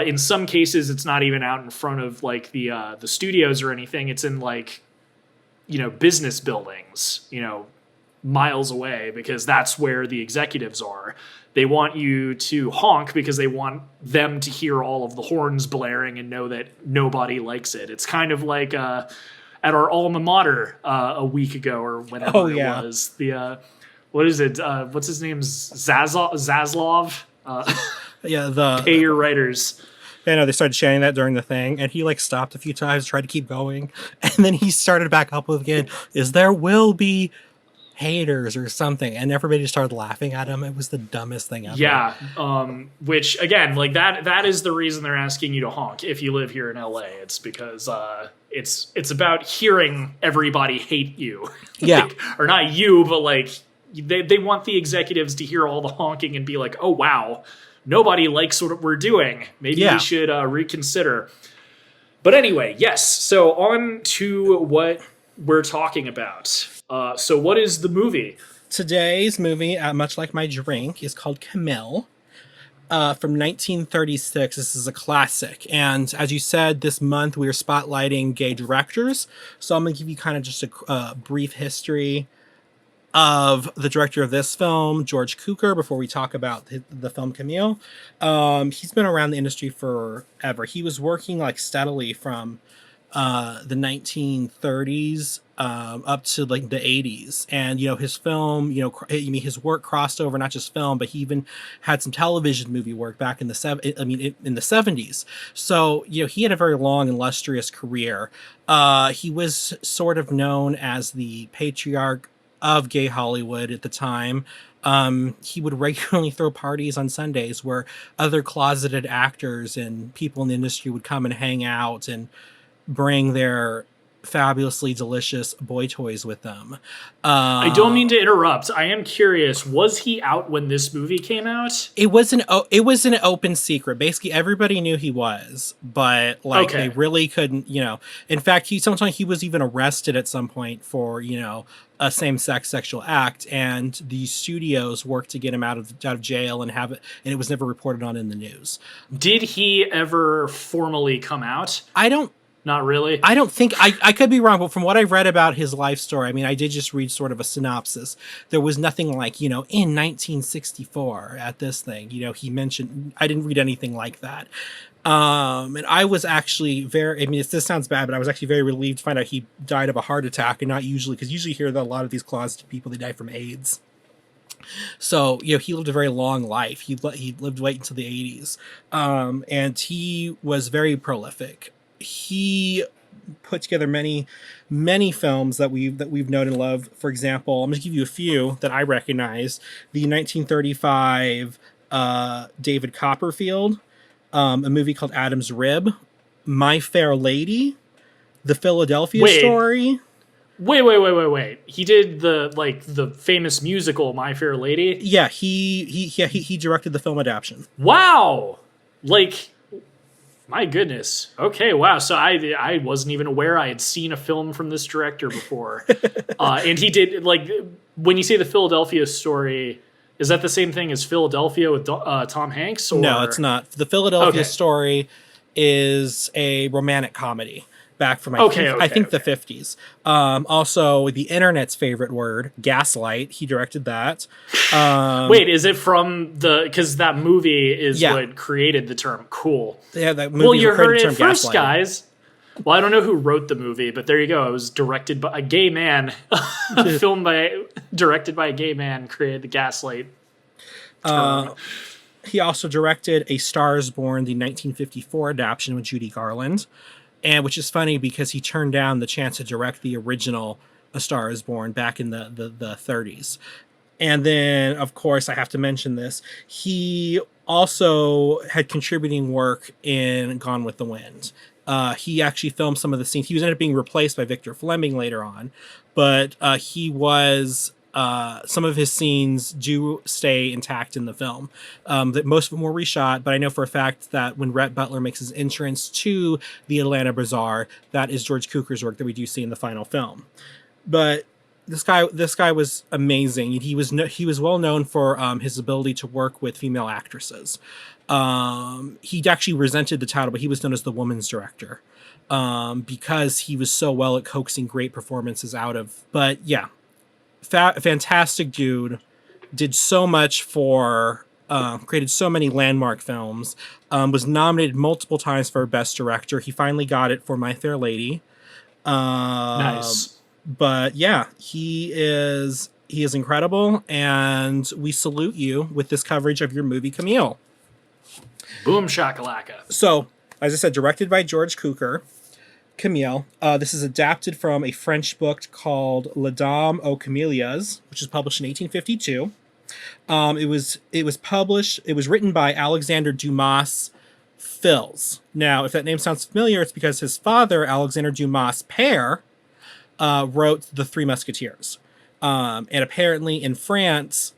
In some cases, it's not even out in front of like the studios or anything. It's in like business buildings, miles away, because that's where the executives are. They want you to honk because they want them to hear all of the horns blaring and know that nobody likes it. It's kind of like at our alma mater a week ago or whenever it was. The what is it? What's his name? Zaslav. Pay your writers. I know they started chanting that during the thing, and he like stopped a few times, tried to keep going, and then he started back up with again. There will be haters or something, and everybody just started laughing at him. It was the dumbest thing ever. Yeah, which again, like that is the reason they're asking you to honk if you live here in LA. It's because it's about hearing everybody hate you. Yeah. Or not you, but like they want the executives to hear all the honking and be like, oh wow, nobody likes what we're doing. Maybe we should reconsider. But anyway, yes, so on to what we're talking about. So what is the movie? Today's movie, much like my drink, is called Camille, from 1936. This is a classic. And as you said, this month we are spotlighting gay directors. So I'm going to give you kind of just a brief history of the director of this film, George Cukor, before we talk about the film Camille. He's been around the industry forever. He was working like steadily from the 1930s up to like the 80s, and his film, his work crossed over not just film, but he even had some television movie work back in the in the 70s. So he had a very long, illustrious career. He was sort of known as the patriarch of gay Hollywood at the time. He would regularly throw parties on Sundays where other closeted actors and people in the industry would come and hang out and bring their fabulously delicious boy toys with them. I don't mean to interrupt. I am curious. Was he out when this movie came out? It was an open secret. Basically, everybody knew he was, but like they really couldn't. In fact, sometimes he was even arrested at some point for a same-sex sexual act, and the studios worked to get him out of jail and have it, and it was never reported on in the news. Did he ever formally come out? Not really. I don't think I could be wrong, but from what I've read about his life story, I mean, I did just read sort of a synopsis. There was nothing like, in 1964 at this thing, he mentioned, I didn't read anything like that. And I was actually this sounds bad, but I was actually very relieved to find out he died of a heart attack, and not usually, because usually you hear that a lot of these closeted people, they die from AIDS. So, he lived a very long life. He lived late into the 80s. And he was very prolific. He put together many, many films that we've known and loved. For example, I'm going to give you a few that I recognize. The 1935 David Copperfield, a movie called Adam's Rib, My Fair Lady, The Philadelphia Story. Wait. He did the famous musical My Fair Lady? Yeah, he directed the film adaptation. Wow. My goodness. Okay, wow. So I wasn't even aware I had seen a film from this director before. And he did, when you say The Philadelphia Story, is that the same thing as Philadelphia with Tom Hanks? Or? No, it's not. The Philadelphia Story is a romantic comedy back from, I think the 50s. Also, the internet's favorite word, Gaslight. He directed that. Wait, is it from because that movie is what created the term? Cool. Yeah, that movie. Well, you heard it first, guys. Well, I don't know who wrote the movie, but there you go. It was directed by a gay man. Directed by a gay man, created the Gaslight term. He also directed A Star is Born, the 1954 adaptation with Judy Garland. And which is funny because he turned down the chance to direct the original A Star is Born back in the 30s. And then, of course, I have to mention this. He also had contributing work in Gone with the Wind. He actually filmed some of the scenes. He was ended up being replaced by Victor Fleming later on. But he was... some of his scenes do stay intact in the film. That most of them were reshot, but I know for a fact that when Rhett Butler makes his entrance to the Atlanta Bazaar, that is George Cukor's work that we do see in the final film. But this guy was amazing. He was well known for his ability to work with female actresses. He actually resented the title, but he was known as the woman's director because he was so well at coaxing great performances out of. But yeah. Fantastic dude, did so much for, created so many landmark films, was nominated multiple times for Best Director. He finally got it for My Fair Lady. Nice. But yeah, he is incredible, and we salute you with this coverage of your movie, Camille. Boom shakalaka. So, as I said, directed by George Cukor. Camille. This is adapted from a French book called Les Dames aux Camélias, which was published in 1852. It was written by Alexander Dumas Fils. Now, if that name sounds familiar, it's because his father, Alexander Dumas Père, wrote The Three Musketeers. And apparently in France,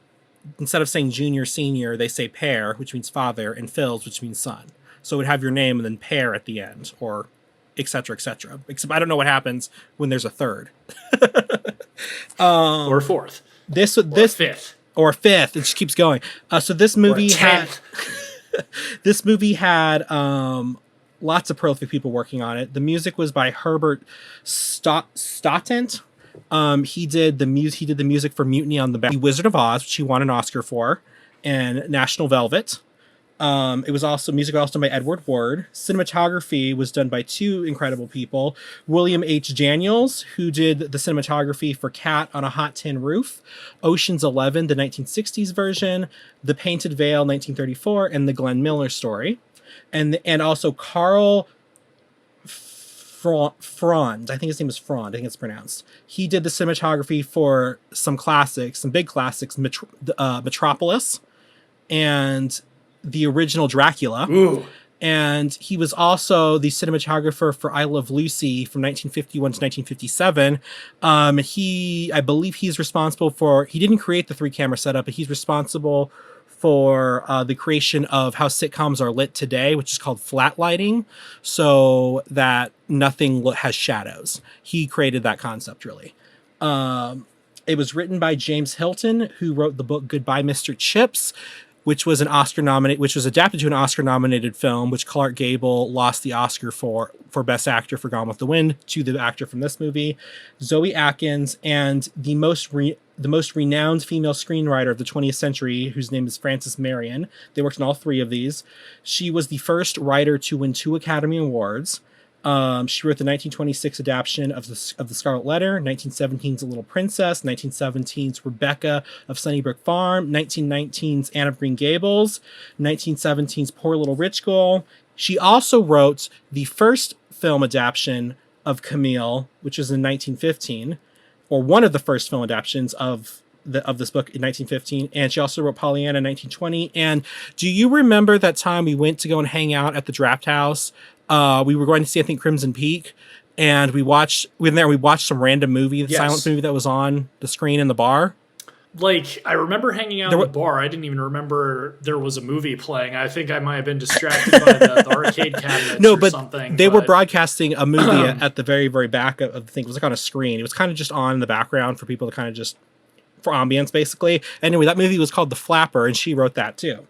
instead of saying junior, senior, they say père, which means father, and Fils, which means son. So it would have your name and then père at the end, or etc., etc. Except I don't know what happens when there's a third. Or fourth. This Fifth. Or fifth. It just keeps going. So this movie had this movie had lots of prolific people working on it. The music was by Herbert Stottent. He did the music for Mutiny on the Wizard of Oz, which he won an Oscar for, and National Velvet. It was also done by Edward Ward. Cinematography was done by two incredible people. William H. Daniels, who did the cinematography for Cat on a Hot Tin Roof, Ocean's 11, the 1960s version, The Painted Veil, 1934, and The Glenn Miller Story. And also Carl Frond, I think his name is Frond, I think it's pronounced. He did the cinematography for some big classics, Metropolis, and the original Dracula. Ooh. And he was also the cinematographer for I Love Lucy from 1951 to 1957. I believe he's responsible for, he didn't create the 3-camera setup, but he's responsible for the creation of how sitcoms are lit today, which is called flat lighting, so that nothing has shadows. He created that concept, really. It was written by James Hilton, who wrote the book Goodbye, Mr. Chips, which was adapted to an Oscar-nominated film, which Clark Gable lost the Oscar for Best Actor for Gone with the Wind to the actor from this movie, Zoe Atkins, and the most renowned female screenwriter of the 20th century, whose name is Frances Marion. They worked on all 3 of these. She was the first writer to win 2 Academy Awards. She wrote the 1926 adaptation of the Scarlet Letter, 1917's A Little Princess, 1917's Rebecca of Sunnybrook Farm, 1919's Anne of Green Gables, 1917's Poor Little Rich Girl. She also wrote the first film adaptation of Camille, which was in 1915, or one of the first film adaptations of this book in 1915, and she also wrote Pollyanna in 1920. And do you remember that time we went to go and hang out at the Draft House? We were going to see, I think, Crimson Peak, and we watched some random movie, the silent movie that was on the screen in the bar. Like, I remember hanging out at the bar. I didn't even remember there was a movie playing. I think I might have been distracted by the arcade cabinets or something. They were broadcasting a movie at the very, very back of the thing. It was like on a screen. It was kind of just on in the background for people to kind of just, for ambience, basically. Anyway, that movie was called The Flapper, and she wrote that too.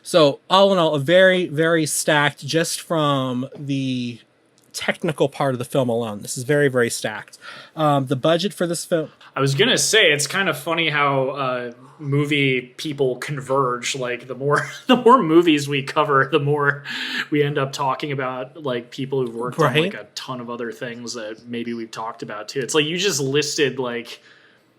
So all in all, a very, very stacked, just from the technical part of the film alone. This is very, very stacked. The budget for this film... I was going to say, it's kind of funny how movie people converge. Like, the more movies we cover, the more we end up talking about, like, people who've worked on, like, a ton of other things that maybe we've talked about, too. It's like you just listed, like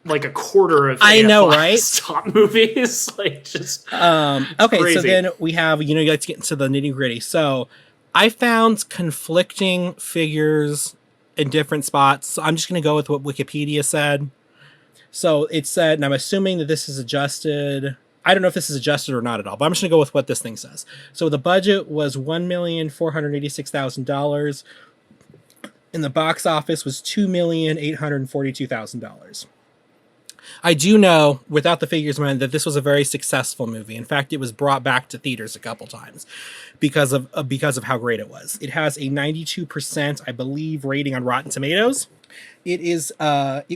a quarter of AFI's top movies. Like, just okay, crazy. So then we have, let's get into the nitty-gritty. So I found conflicting figures in different spots. So I'm just going to go with what Wikipedia said. So it said, and I'm assuming that this is adjusted. I don't know if this is adjusted or not at all, but I'm just going to go with what this thing says. So the budget was $1,486,000. And the box office was $2,842,000. I do know, without the figures in mind, that this was a very successful movie. In fact, it was brought back to theaters a couple times because of how great it was. It has a 92%, I believe, rating on Rotten Tomatoes. It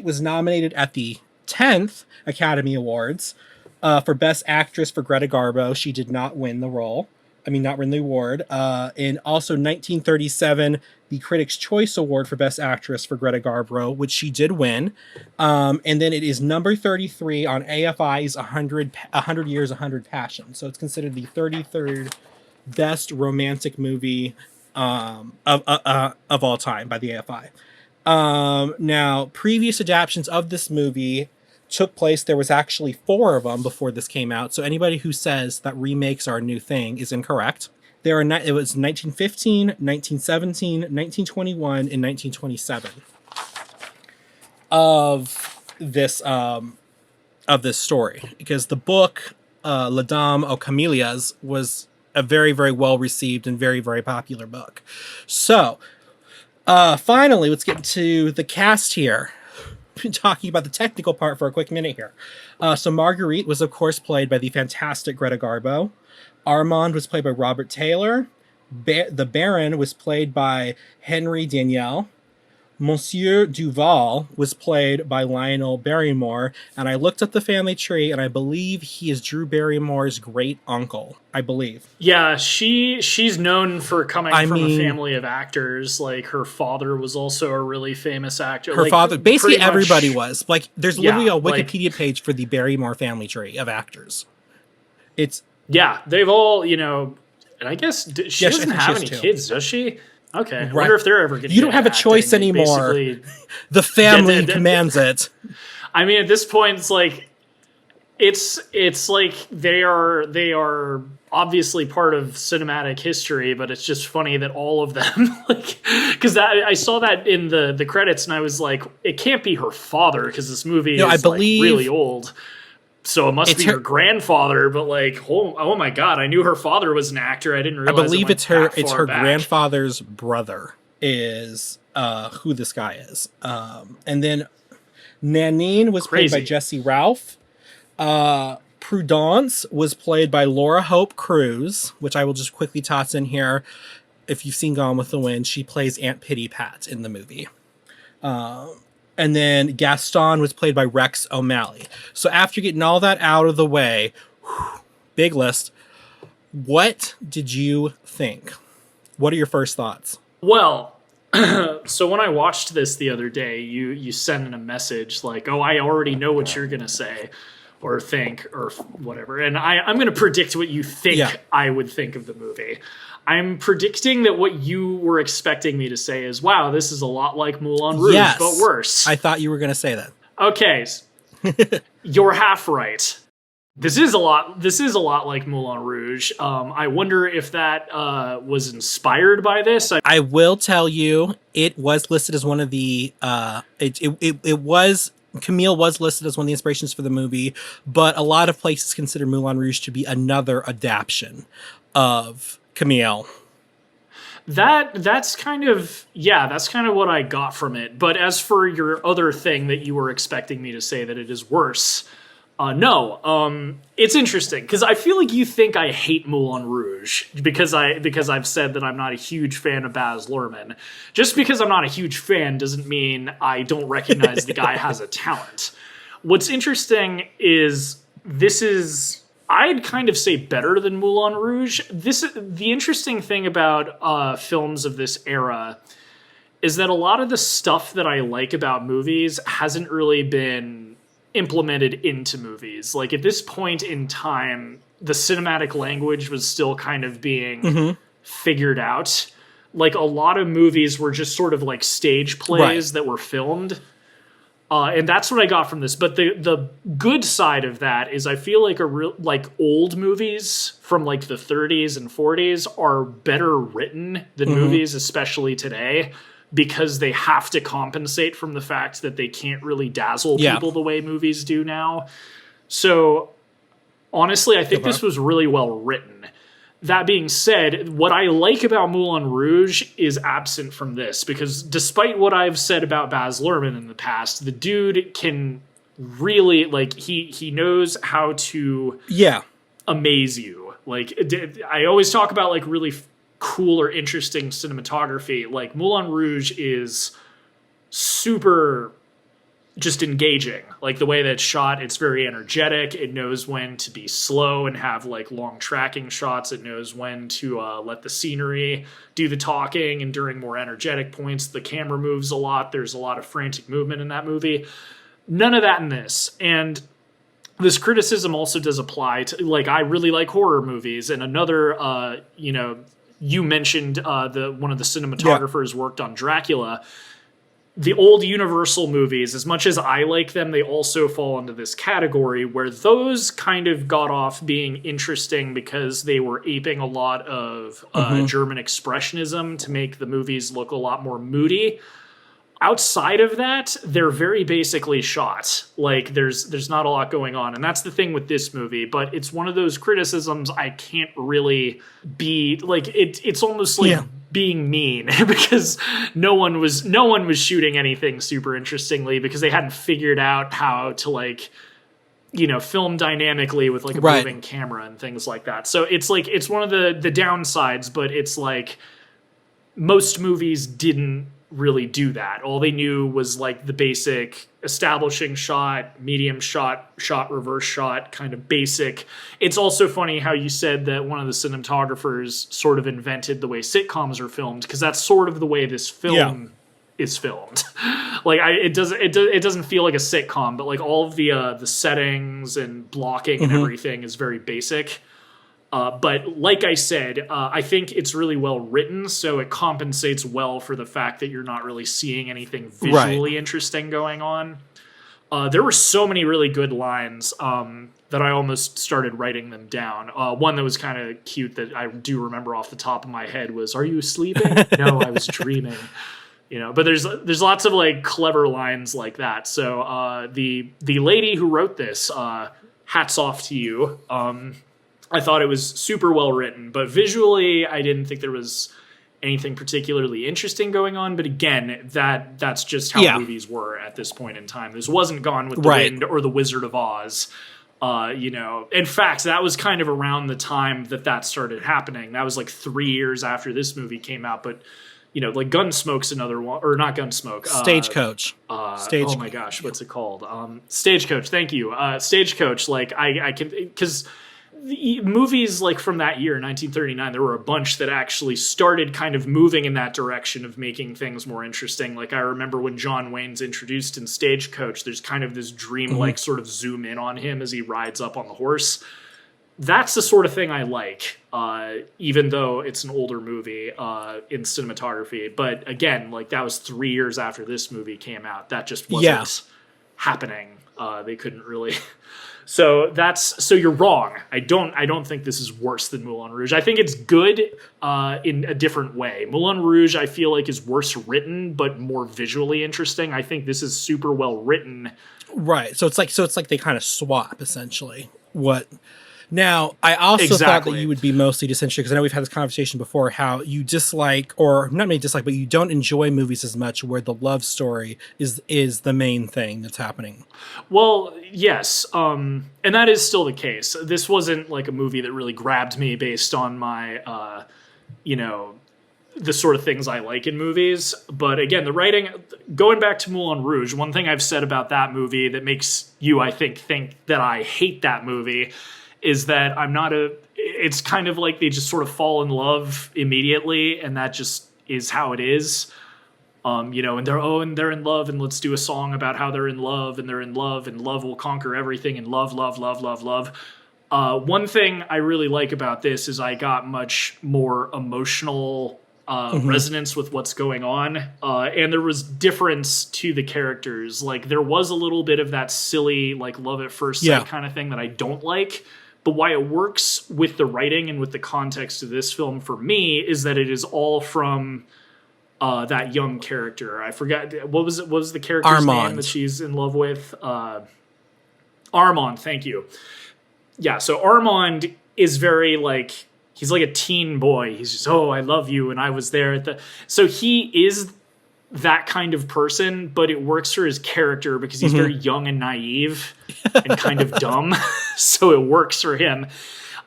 was nominated at the 10th Academy Awards for Best Actress for Greta Garbo. She did not win the role. Not win the award. And also 1937, the Critics' Choice Award for Best Actress for Greta Garbo, which she did win. And then it is number 33 on AFI's 100 Years, 100 Passions. So it's considered the 33rd best romantic movie of all time by the AFI. Now, previous adaptations of this movie took place. There was actually 4 of them before this came out. So anybody who says that remakes are a new thing is incorrect. It was 1915, 1917, 1921, and 1927 of this story, because the book La Dame aux Camélias was a very, very well received and very, very popular book. So finally, let's get to the cast here. Been talking about the technical part for a quick minute here. So Marguerite was, of course, played by the fantastic Greta Garbo. Armand was played by Robert Taylor. The Baron was played by Henry Daniel. Monsieur Duval was played by Lionel Barrymore. And I looked up the family tree, and I believe he is Drew Barrymore's great uncle. I believe. Yeah, she's known for coming from a family of actors. Like, her father was also a really famous actor. Her father, basically everybody was. Like, there's literally a Wikipedia page for the Barrymore family tree of actors. They've all, and I guess she doesn't have any kids, does she? Okay, I wonder if they're ever going to. You don't have a choice anymore. The family commands it. I mean, at this point, it's like they are obviously part of cinematic history, but it's just funny that all of them, like, because I saw that in the credits, and I was like, it can't be her father, because this movie is I believe, really old. So it must It's be her grandfather, but like, oh my god, I knew her father was an actor. I didn't I realize. believe it's her back. grandfather's brother is who this guy is. And then Nanine was played by Jessie Ralph. Prudence was played by Laura Hope Cruz, which I will just quickly toss in here. If you've seen Gone with the Wind, she plays Aunt Pity Pat in the movie. And then Gaston was played by Rex O'Malley. So after getting all that out of the way, big list. What did you think? What are your first thoughts? Well, so when I watched this the other day, you sent in a message like, "Oh, I already know what you're gonna say or think or whatever," and I'm gonna predict what you think I would think of the movie. I'm predicting that what you were expecting me to say is, "Wow, this is a lot like Moulin Rouge, but worse." I thought you were gonna say that. Okay, you're half right. This is a lot like Moulin Rouge. I wonder if that was inspired by this. I will tell you, it was listed as one of the. It was. Camille was listed as one of the inspirations for the movie, but a lot of places consider Moulin Rouge to be another adaptation of Camille. That's kind of what I got from it. But as for your other thing that you were expecting me to say, that it is worse. No, it's interesting because I feel like you think I hate Moulin Rouge because I've said that I'm not a huge fan of Baz Luhrmann. Just because I'm not a huge fan doesn't mean I don't recognize the guy has a talent. What's interesting is I'd kind of say better than Moulin Rouge. The interesting thing about films of this era is that a lot of the stuff that I like about movies hasn't really been implemented into movies. Like at this point in time, the cinematic language was still kind of being figured out. Like a lot of movies were just sort of like stage plays that were filmed. And that's what I got from this. But the good side of that is I feel like old movies from like the 30s and 40s are better written than movies, especially today, because they have to compensate from the fact that they can't really dazzle people the way movies do now. So honestly, I think this was really well written. That being said, what I like about Moulin Rouge is absent from this, because despite what I've said about Baz Luhrmann in the past, the dude can really, like, he knows how to amaze you. Like, I always talk about, like, really cool or interesting cinematography. Like Moulin Rouge is super just engaging. Like the way that it's shot, it's very energetic. It knows when to be slow and have like long tracking shots. It knows when to let the scenery do the talking, and during more energetic points the camera moves a lot. There's a lot of frantic movement in that movie. None of that in this. And this criticism also does apply to, like, I really like horror movies, and another you mentioned one of the cinematographers worked on Dracula. The old Universal movies, as much as I like them, they also fall into this category where those kind of got off being interesting because they were aping a lot of German expressionism to make the movies look a lot more moody. Outside of that, they're very basically shot. Like there's not a lot going on, and that's the thing with this movie. But it's one of those criticisms I can't really be like. It's almost like being mean because no one was shooting anything super interestingly because they hadn't figured out how to like film dynamically with like a moving camera and things like that. So it's like it's one of the downsides, but it's like most movies didn't really do that. All they knew was like the basic establishing shot, medium shot, reverse shot, kind of basic. It's also funny how you said that one of the cinematographers sort of invented the way sitcoms are filmed, because that's sort of the way this film is filmed. Like it doesn't feel like a sitcom, but like all of the settings and blocking and everything is very basic. But like I said, I think it's really well written, so it compensates well for the fact that you're not really seeing anything visually interesting going on. There were so many really good lines that I almost started writing them down. One that was kind of cute that I do remember off the top of my head was, "Are you sleeping?" "No, I was dreaming." But there's lots of like clever lines like that. So the lady who wrote this, hats off to you. I thought it was super well written, but visually, I didn't think there was anything particularly interesting going on. But again, that's just how movies were at this point in time. This wasn't Gone with the Wind or The Wizard of Oz. In fact, that was kind of around the time that started happening. That was like 3 years after this movie came out. But like Gunsmoke's another one, or not Gunsmoke. Stagecoach. Oh my gosh, what's it called? Stagecoach. Thank you. Stagecoach. Like I can, because the movies like from that year, 1939, there were a bunch that actually started kind of moving in that direction of making things more interesting. Like I remember when John Wayne's introduced in Stagecoach, there's kind of this dreamlike sort of zoom in on him as he rides up on the horse. That's the sort of thing I like, even though it's an older movie in cinematography. But again, like that was 3 years after this movie came out. That just wasn't happening. They couldn't really. So you're wrong. I don't think this is worse than Moulin Rouge. I think it's good in a different way. Moulin Rouge, I feel like, is worse written but more visually interesting. I think this is super well written. Right. So it's like they kind of swap essentially. Now, I also thought that you would be mostly disinterested, because I know we've had this conversation before, how you dislike, or not maybe dislike, but you don't enjoy movies as much where the love story is the main thing that's happening. Well, yes, and that is still the case. This wasn't like a movie that really grabbed me based on my, the sort of things I like in movies. But again, the writing, going back to Moulin Rouge, one thing I've said about that movie that makes you, I think that I hate that movie is that it's kind of like they just sort of fall in love immediately, and that just is how it is. And they're in love, and let's do a song about how they're in love, and they're in love, and love will conquer everything, and love, love, love, love, love. One thing I really like about this is I got much more emotional resonance with what's going on, and there was difference to the characters. Like there was a little bit of that silly like love at first sight kind of thing that I don't like. But why it works with the writing and with the context of this film for me is that it is all from that young character. I forgot what was the character's name that she's in love with? Armand. Thank you. Yeah. So Armand is very like, he's like a teen boy. He's just, oh, I love you, and I was there so he is that kind of person, but it works for his character because he's very young and naive and kind of dumb. So it works for him.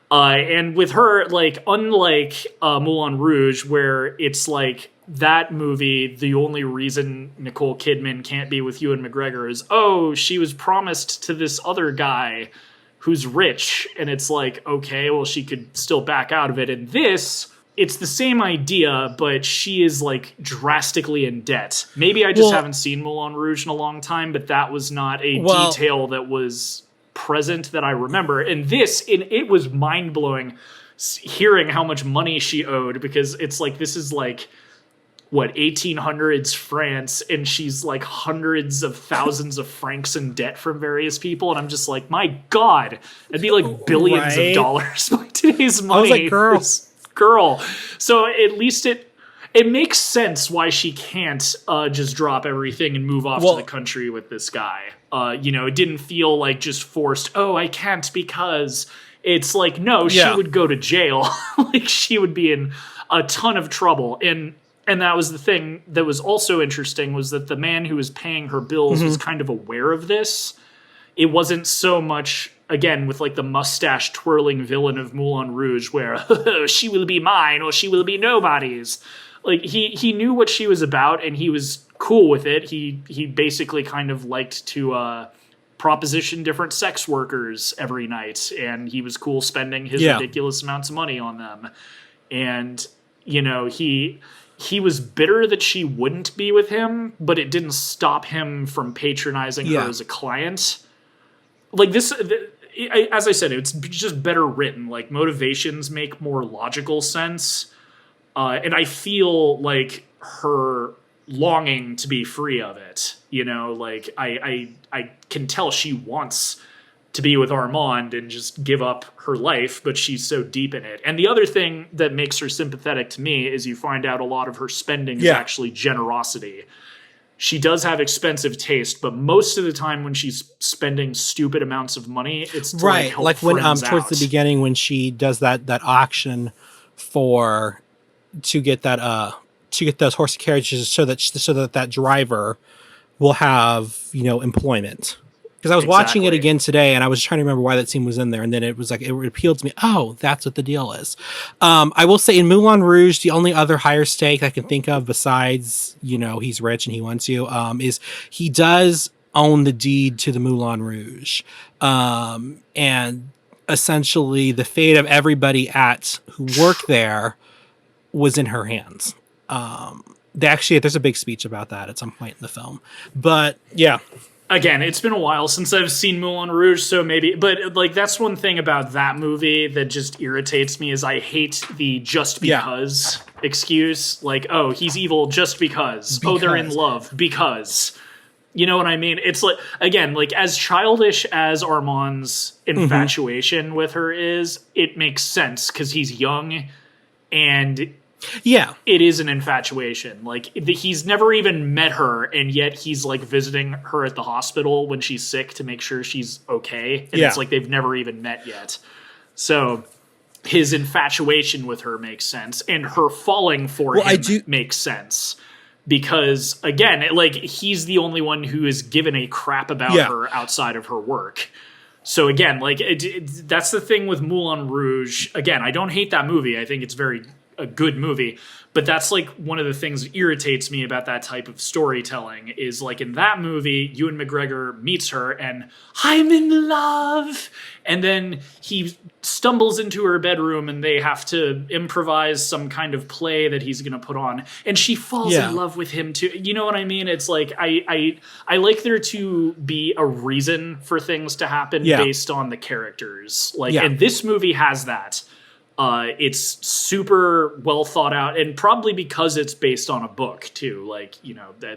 And with her, like, unlike Moulin Rouge, where it's like that movie, the only reason Nicole Kidman can't be with Ewan McGregor is, oh, she was promised to this other guy who's rich. And it's like, okay, well, she could still back out of it. And this, it's the same idea, but she is like drastically in debt. Maybe I just haven't seen Moulin Rouge in a long time, but that was not a detail that was present that I remember. And this, it was mind-blowing hearing how much money she owed, because it's like, this is like, what, 1800s France, and she's like hundreds of thousands of francs in debt from various people. And I'm just like, my God, it'd be like billions of dollars by today's money. I was like, girl. So at least it makes sense why she can't just drop everything and move off to the country with this guy. It didn't feel like just forced, oh, I can't because. It's like, no, she would go to jail. Like she would be in a ton of trouble. And that was the thing that was also interesting, was that the man who was paying her bills was kind of aware of this. It wasn't so much, again, with like the mustache twirling villain of Moulin Rouge, where she will be mine or she will be nobody's. Like he knew what she was about, and he was cool with it. He basically kind of liked to proposition different sex workers every night, and he was cool spending his ridiculous amounts of money on them. And he was bitter that she wouldn't be with him, but it didn't stop him from patronizing her as a client. Like this, as I said, it's just better written. Like motivations make more logical sense. And I feel like her longing to be free of it, like I can tell she wants to be with Armand and just give up her life, but she's so deep in it. And the other thing that makes her sympathetic to me is you find out a lot of her spending is actually generosity. she does have expensive taste, but most of the time when she's spending stupid amounts of money, it's to, right. help Like when friends towards out. the beginning when she does that auction for to get those horse carriages so that driver will have employment. Because I was watching it again today, and I was trying to remember why that scene was in there, and then it was like it appealed to me. Oh, that's what the deal is. I will say in Moulin Rouge, the only other higher stake I can think of besides he's rich and he wants you is he does own the deed to the Moulin Rouge, and essentially the fate of everybody who worked there was in her hands. There's a big speech about that at some point in the film, but yeah. Again, it's been a while since I've seen Moulin Rouge, so maybe, but that's one thing about that movie that just irritates me is I hate the just because excuse. Like, oh, he's evil just because. Oh, they're in love because. You know what I mean? It's like, again, as childish as Armand's infatuation with her is, it makes sense because he's young and it is an infatuation. He's never even met her, and yet he's visiting her at the hospital when she's sick to make sure she's okay. And it's like they've never even met yet. So his infatuation with her makes sense, and her falling for him makes sense. Because again, he's the only one who has given a crap about her outside of her work. So again, that's the thing with Moulin Rouge. Again, I don't hate that movie. I think it's a good movie, but that's one of the things that irritates me about that type of storytelling is in that movie, Ewan McGregor meets her and I'm in love. And then he stumbles into her bedroom and they have to improvise some kind of play that he's going to put on. And she falls in love with him too. You know what I mean? It's I like there to be a reason for things to happen based on the characters. And this movie has that. It's super well thought out, and probably because it's based on a book too.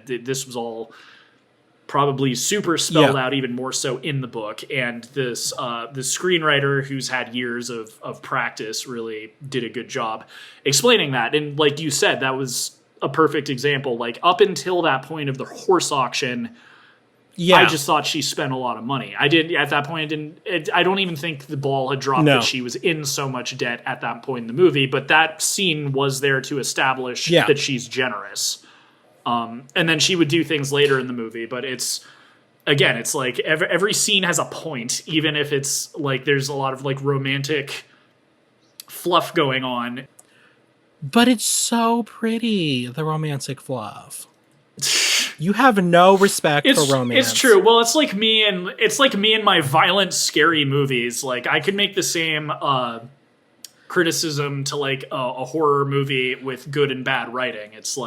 This was all probably super spelled out even more so in the book. And this the screenwriter who's had years of practice really did a good job explaining that. And like you said, that was a perfect example. Up until that point of the horse auction, I just thought she spent a lot of money. I don't even think the ball had dropped that she was in so much debt at that point in the movie, but that scene was there to establish that she's generous. And then she would do things later in the movie, but it's every scene has a point, even if it's there's a lot of romantic fluff going on. But it's so pretty, the romantic fluff. You have no respect for romance. It's true. Well, it's like me and my violent, scary movies. I could make the same criticism to a horror movie with good and bad writing. It's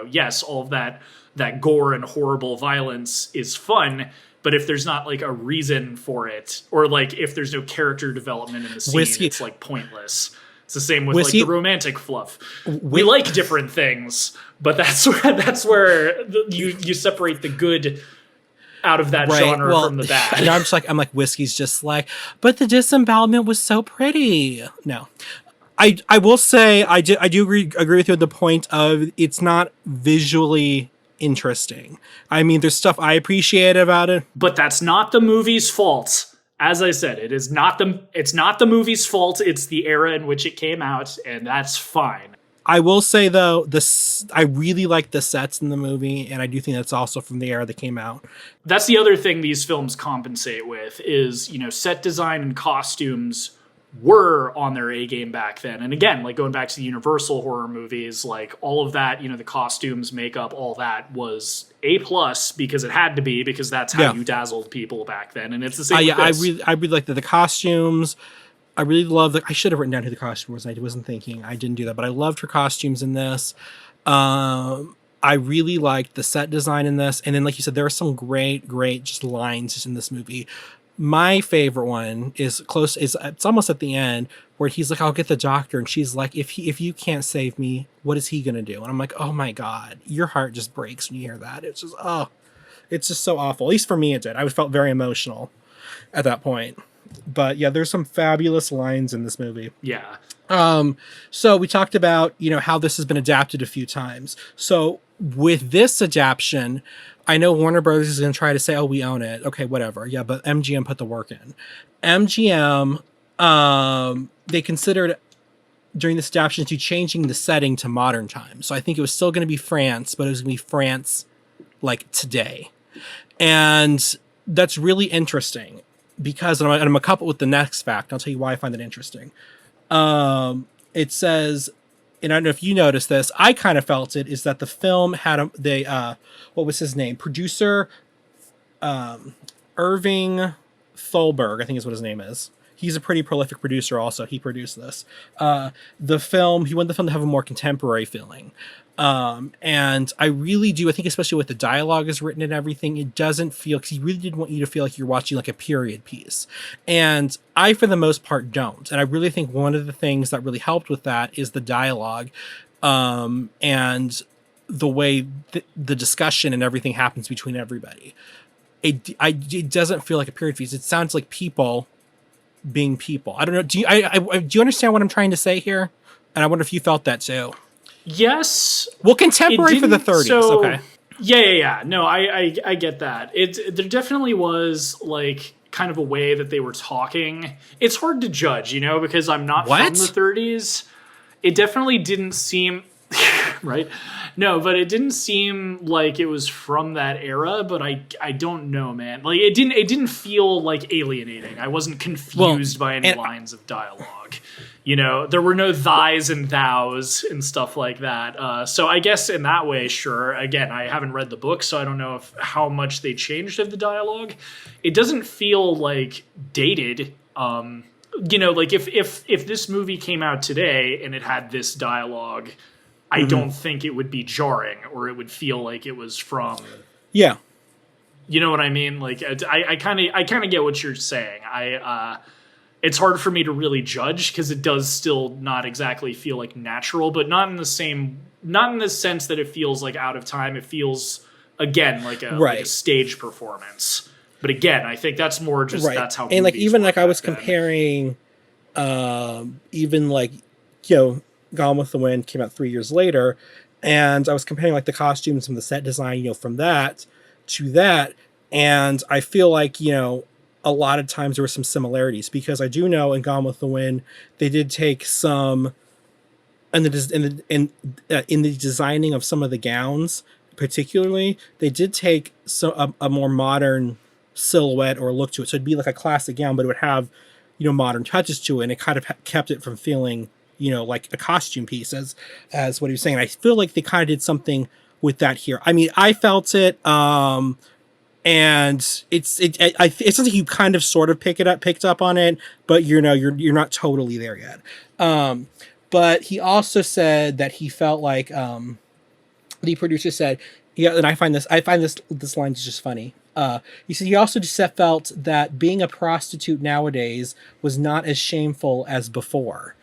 yes, all of that gore and horrible violence is fun, but if there's not a reason for it, or if there's no character development in the scene, it's pointless. It's the same with the romantic fluff. We like different things, but that's where you separate the good out of that genre from the bad. And I'm like Whiskey's just but the disembowelment was so pretty. No, I will say I do agree with you at the point of it's not visually interesting. I mean, there's stuff I appreciate about it, but that's not the movie's fault. As I said, it's not the movie's fault. It's the era in which it came out, and that's fine. I will say though, I really like the sets in the movie, and I do think that's also from the era that came out. That's the other thing these films compensate with is, set design and costumes were on their A game back then. And again, going back to the Universal horror movies, all of that, the costumes, makeup, all that was A+ because it had to be, because that's how you dazzled people back then. And it's the same with this. I really like the costumes. I really love I should have written down who the costume was. I wasn't thinking. I didn't do that, but I loved her costumes in this. I really liked the set design in this. And then, like you said, there are some great just lines just in this movie. My favorite one is it's almost at the end where he's like, I'll get the doctor. And she's like, if you can't save me, what is he going to do? And I'm like, oh my God, your heart just breaks when you hear that. It's just so awful. At least for me, it did. I felt very emotional at that point. But yeah, there's some fabulous lines in this movie. Yeah. So we talked about, how this has been adapted a few times. So with this adaptation, I know Warner Brothers is going to try to say, oh, we own it. Okay, whatever. Yeah, but MGM put the work in. MGM, they considered during this adaptation to changing the setting to modern times. So I think it was still going to be France, but it was going to be France like today. And that's really interesting because, and I'm going to couple it with the next fact. I'll tell you why I find it interesting. It says, and I don't know if you noticed this, I kind of felt it, is that the film had what was his name? Producer, Irving Thalberg, I think is what his name is. He's a pretty prolific producer also. He produced this. He wanted the film to have a more contemporary feeling. And I really do, I think especially with the dialogue is written and everything, it doesn't feel, because he really did want you to feel like you're watching like a period piece. And I, for the most part, don't. And I really think one of the things that really helped with that is the dialogue, and the way the discussion and everything happens between everybody. It doesn't feel like a period piece. It sounds like people being people. I don't know. Do you understand what I'm trying to say here? And I wonder if you felt that too. Yes. Well, contemporary for the 30s. So, okay. Yeah. No, I get that. There definitely was like kind of a way that they were talking. It's hard to judge, because I'm not from the 30s. It definitely didn't seem right. No, but it didn't seem like it was from that era, but I don't know, man. Like it didn't feel like alienating. I wasn't confused by any lines of dialogue. There were no thys and thous and stuff like that. So I guess in that way, sure. Again, I haven't read the book, so I don't know how much they changed of the dialogue. It doesn't feel like dated. Like if this movie came out today and it had this dialogue, I don't think it would be jarring, or it would feel like it was from. Yeah. You know what I mean? Like I kind of get what you're saying. It's hard for me to really judge because it does still not exactly feel like natural, but not in the sense that it feels like out of time. It feels again like a stage performance. But again, I think that's more just that's how. And like even like I was comparing, even like Gone with the Wind came out 3 years later, and I was comparing like the costumes and the set design, from that to that, and I feel like a lot of times there were some similarities, because I do know in Gone with the Wind they did take some in the designing of some of the gowns, particularly they did take a more modern silhouette or look to it, so it'd be like a classic gown, but it would have modern touches to it, and it kind of kept it from feeling like a costume piece, as what he was saying. I feel like they kind of did something with that here. I mean, I felt it, and it sounds like you kind of sort of picked up on it, but you're not totally there yet. But he also said that he felt like the producer said, yeah, and I find this line is just funny. He said he also just felt that being a prostitute nowadays was not as shameful as before.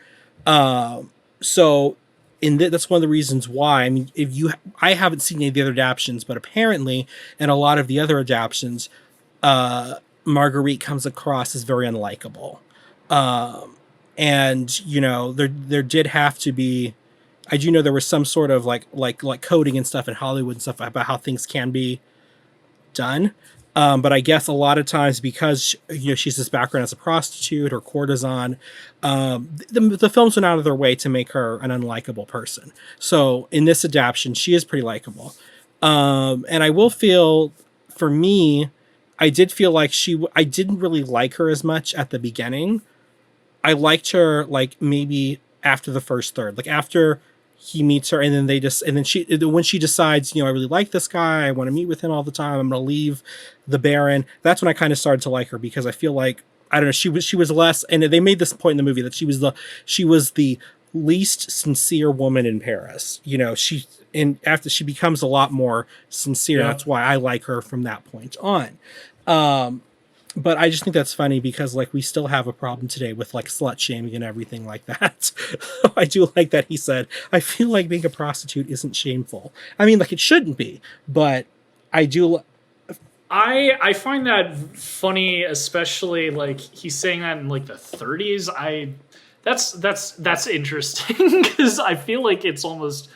So that's one of the reasons why. I mean, I haven't seen any of the other adaptions, but apparently in a lot of the other adaptions, Marguerite comes across as very unlikable. And there did have to be, I do know there was some sort of like coding and stuff in Hollywood and stuff about how things can be done. But I guess a lot of times because she's this background as a prostitute or courtesan, the films went out of their way to make her an unlikable person. So in this adaptation, she is pretty likable. And I will feel, for me, I did feel like I didn't really like her as much at the beginning. I liked her like maybe after the first third, like after he meets her, and then when she decides, I really like this guy, I want to meet with him all the time, I'm going to leave the Baron. That's when I kind of started to like her, because I feel like, I don't know, she was less, and they made this point in the movie that she was the least sincere woman in Paris. After she becomes a lot more sincere, that's why I like her from that point on. But I just think that's funny because like we still have a problem today with like slut shaming and everything like that. I do like that he said, I feel like being a prostitute isn't shameful. I mean, like it shouldn't be, but I do. I find that funny, especially like he's saying that in like the 30s. That's interesting because I feel like it's almost,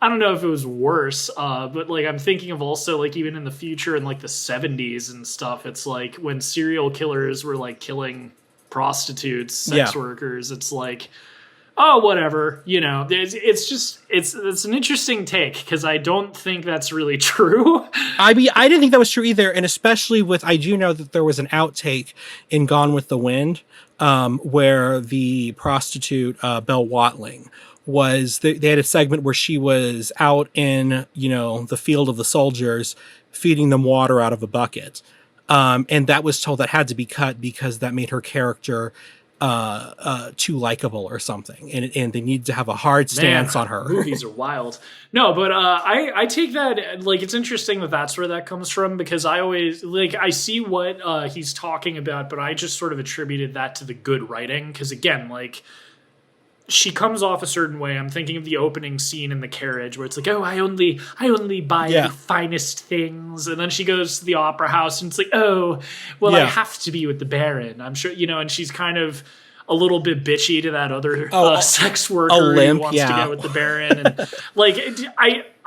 I don't know if it was worse, but like I'm thinking of also like even in the future in like the 70s and stuff. It's like when serial killers were like killing prostitutes, sex workers. It's like, oh, whatever, it's just it's an interesting take because I don't think that's really true. I mean, I didn't think that was true either, and especially with, I do know that there was an outtake in Gone with the Wind, where the prostitute Belle Watling was, they had a segment where she was out in, the field of the soldiers, feeding them water out of a bucket, and that was told that had to be cut because that made her character too likable or something, and they need to have a hard stance on her. Movies are wild. No, but I take that, like, it's interesting that that's where that comes from, because I always, like, I see what he's talking about, but I just sort of attributed that to the good writing, because again, like, she comes off a certain way. I'm thinking of the opening scene in the carriage where it's like, oh, I only buy the finest things. And then she goes to the opera house and it's like, oh, well, I have to be with the Baron. I'm sure, and she's kind of a little bit bitchy to that other sex worker who wants to get with the Baron. And like,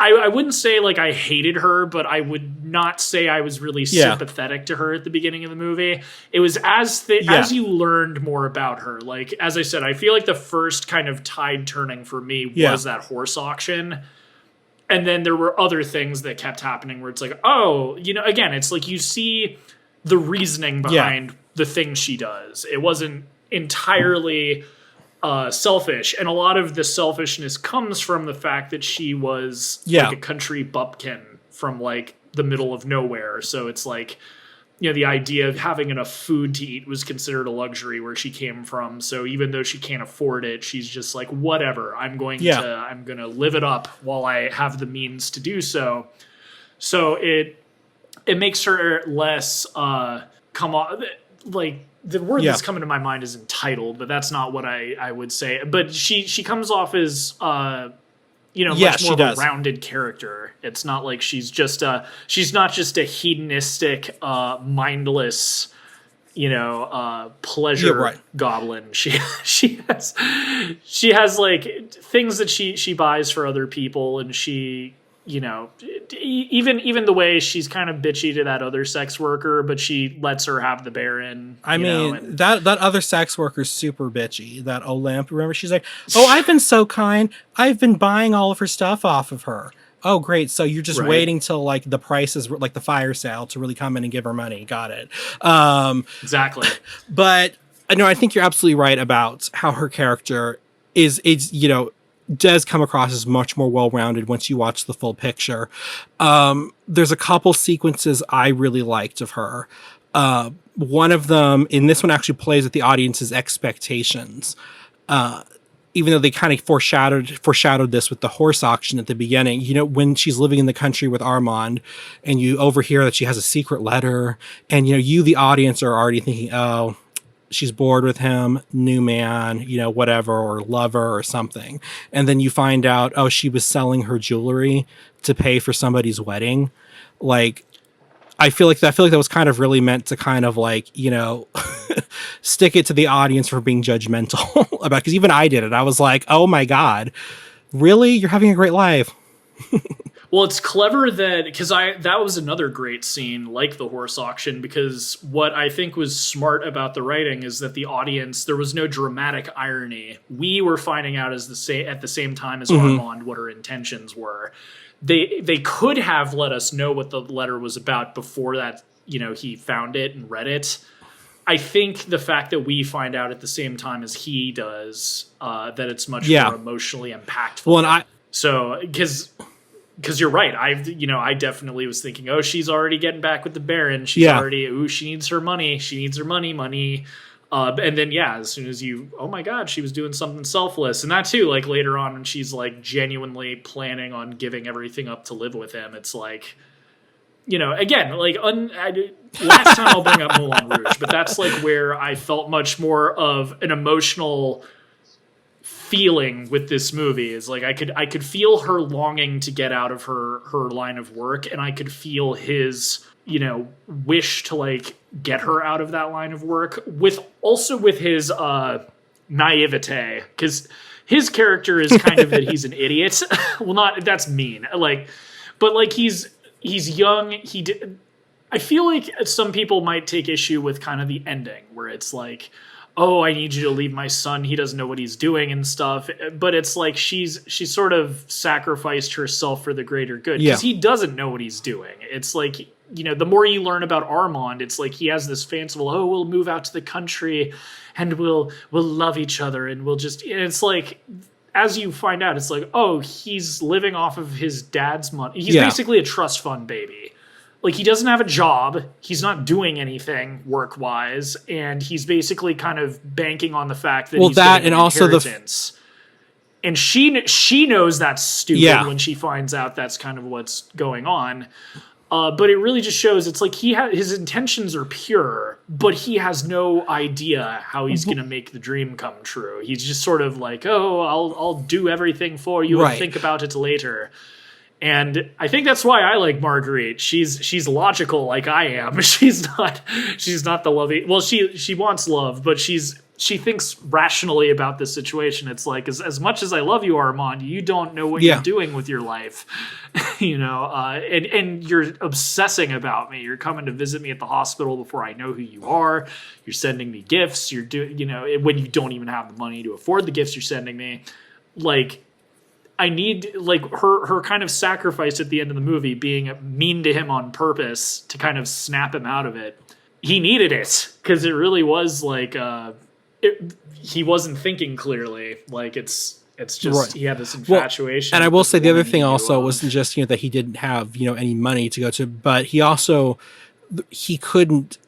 I wouldn't say like I hated her, but I would not say I was really sympathetic to her at the beginning of the movie. It was as you learned more about her. Like, as I said, I feel like the first kind of tide turning for me was that horse auction. And then there were other things that kept happening where it's like, oh, again, it's like you see the reasoning behind the things she does. It wasn't entirely selfish, and a lot of the selfishness comes from the fact that she was like a country bumpkin from like the middle of nowhere. So it's like, the idea of having enough food to eat was considered a luxury where she came from. So even though she can't afford it, she's just like, whatever, I'm going to live it up while I have the means to do so. So it makes her less the word that's coming to my mind is entitled, but that's not what I would say. But she comes off as much more of a rounded character. It's not like she's not just a hedonistic, mindless, pleasure goblin. She has like things that she buys for other people, and she, even the way she's kind of bitchy to that other sex worker, but she lets her have the Baron. That other sex worker's super bitchy. That Olymp, remember, she's like, oh, I've been so kind. I've been buying all of her stuff off of her. Oh, great. So you're just waiting till like the price is like the fire sale to really come in and give her money. Got it. Exactly. But no, I think you're absolutely right about how her character does come across as much more well-rounded once you watch the full picture. There's a couple sequences I really liked of her. One of them, in this one, actually plays with the audience's expectations. Even though they kind of foreshadowed this with the horse auction at the beginning, when she's living in the country with Armand and you overhear that she has a secret letter, and, you, the audience, are already thinking, oh, she's bored with him, new man, whatever, or lover or something. And then you find out, oh, she was selling her jewelry to pay for somebody's wedding. Like, I feel like that was kind of really meant to kind of like, stick it to the audience for being judgmental about, because even I did it. I was like, oh my God, really? You're having a great life. Well, it's clever that was another great scene, like the horse auction, because what I think was smart about the writing is that the audience, there was no dramatic irony. We were finding out at the same time as Armand what her intentions were. They could have let us know what the letter was about before that, he found it and read it. I think the fact that we find out at the same time as he does, that it's much more emotionally impactful. Well, because you're right. I definitely was thinking, oh, she's already getting back with the Baron. She's already, she needs her money. She needs her money. And then, as soon as oh my God, she was doing something selfless. And that too, like later on when she's like genuinely planning on giving everything up to live with him, it's like, again, like last time I'll bring up Moulin Rouge, but that's like where I felt much more of an emotional feeling with this movie. Is like I could feel her longing to get out of her line of work, and I could feel his wish to like get her out of that line of work with his naivete, because his character is kind of that he's an idiot. Well, not that's mean, like, but like he's young. I feel like some people might take issue with kind of the ending where it's like, oh, I need you to leave my son. He doesn't know what he's doing and stuff. But it's like she's sort of sacrificed herself for the greater good, because he doesn't know what he's doing. It's like, the more you learn about Armand, it's like he has this fanciful, oh, we'll move out to the country and we'll love each other and and it's like, as you find out, it's like, oh, he's living off of his dad's money. He's basically a trust fund baby. Like, he doesn't have a job. He's not doing anything work-wise, and he's basically kind of banking on the fact that he's getting an inheritance. And she knows that's stupid when she finds out that's kind of what's going on. But it really just shows it's like his intentions are pure, but he has no idea how he's going to make the dream come true. He's just sort of like, oh, I'll do everything for you and think about it later. And I think that's why I like Marguerite. She's logical like I am. She's not the lovey. Well, she wants love, but she thinks rationally about this situation. It's like, as much as I love you, Armand, you don't know what you're doing with your life, and you're obsessing about me. You're coming to visit me at the hospital before I know who you are. You're sending me gifts. You're doing, when you don't even have the money to afford the gifts you're sending me. Like, I need, like, her kind of sacrifice at the end of the movie being mean to him on purpose to kind of snap him out of it. He needed it, because it really was like, he wasn't thinking clearly. Like, it's just he had this infatuation. And I will say the other thing also wasn't just that he didn't have any money to go to, but he couldn't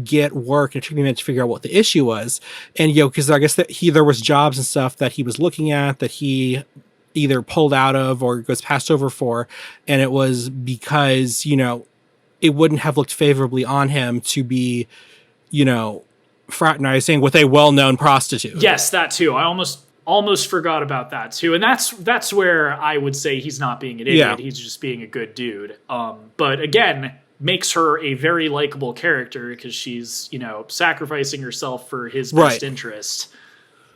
get work. It took me a minute to figure out what the issue was, and because I guess that there was jobs and stuff that he was looking at that he either pulled out of or was passed over for, and it was because it wouldn't have looked favorably on him to be fraternizing with a well-known prostitute. Yes, that too. I almost forgot about that too. And that's where I would say he's not being an idiot. He's just being a good dude. But again, makes her a very likable character because she's, sacrificing herself for his best interest,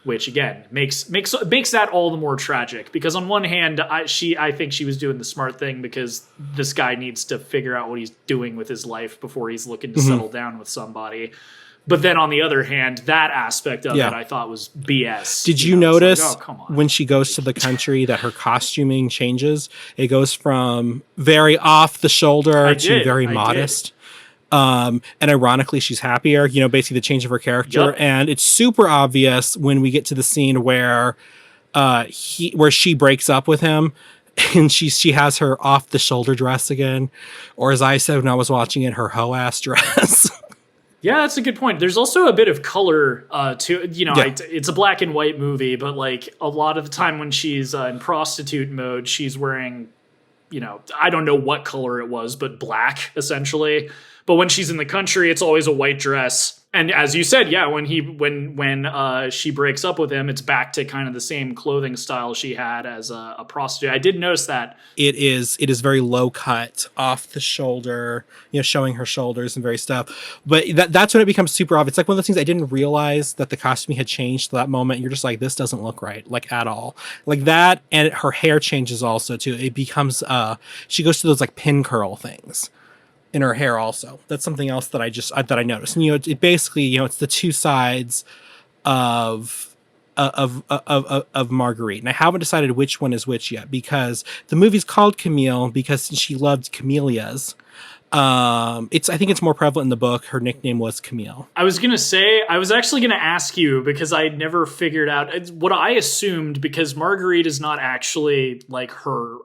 which again makes that all the more tragic, because on one hand, I think she was doing the smart thing because this guy needs to figure out what he's doing with his life before he's looking to settle down with somebody. But then on the other hand, that aspect of it I thought was BS. Did you notice when she goes to the country that her costuming changes? It goes from very off the shoulder to very modest. And ironically, she's happier, basically the change of her character. Yep. And it's super obvious when we get to the scene where she breaks up with him. And she has her off the shoulder dress again, or as I said when I was watching it, her hoe ass dress. Yeah, that's a good point. There's also a bit of color to it's a black and white movie, but like a lot of the time when she's in prostitute mode, she's wearing, I don't know what color it was, but black essentially. But when she's in the country, it's always a white dress. And as you said, when she breaks up with him, it's back to kind of the same clothing style she had as a prostitute. I did notice that. It is very low cut, off the shoulder, showing her shoulders and very stuff. But that's when it becomes super obvious. It's like one of those things I didn't realize that the costuming had changed to that moment. You're just like, this doesn't look right, like at all. Like that, and her hair changes also too. It becomes she goes to those like pin curl things in her hair also. That's something else that I noticed. And it basically, it's the two sides of Marguerite. And I haven't decided which one is which yet, because the movie's called Camille because she loved camellias. I think it's more prevalent in the book. Her nickname was Camille. I was actually gonna ask you, because I never figured out what I assumed, because Marguerite is not actually like her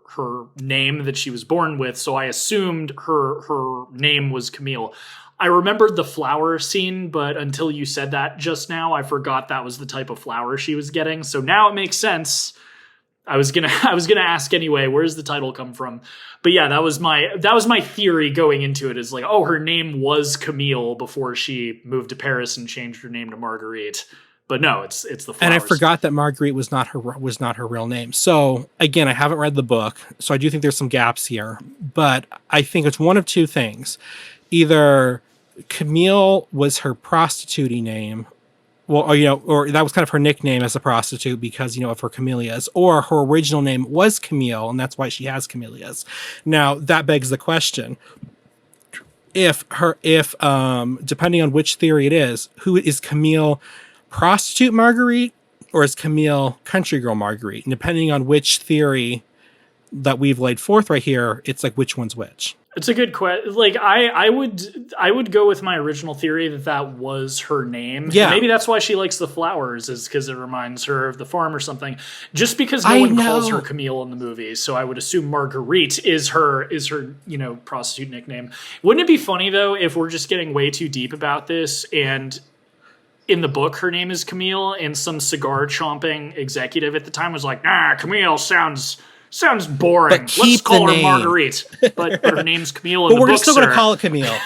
name that she was born with. So I assumed her name was Camille. I remembered the flower scene, but until you said that just now, I forgot that was the type of flower she was getting. So now it makes sense. I was gonna ask anyway, where does the title come from? But yeah, that was my theory going into it, is like, oh, her name was Camille before she moved to Paris and changed her name to Marguerite. But no, it's the flowers. And I forgot that Marguerite was not her real name. So again, I haven't read the book, so I do think there's some gaps here. But I think it's one of two things: either Camille was her prostitute name, well, or that was kind of her nickname as a prostitute because of her camellias, or her original name was Camille, and that's why she has camellias. Now that begs the question: if depending on which theory it is, who is Camille? Prostitute Marguerite, or is Camille country girl Marguerite? And depending on which theory that we've laid forth right here, it's like which one's which. It's a good question. Like I would go with my original theory that was her name. Yeah, maybe that's why she likes the flowers, is because it reminds her of the farm or something. Just because no one calls her Camille in the movie, so I would assume Marguerite is her prostitute nickname. Wouldn't it be funny though if we're just getting way too deep about this and in the book, her name is Camille, and some cigar chomping executive at the time was like, Camille sounds boring. Let's call her Marguerite. But her name's Camille in the book, we're still going to call it Camille.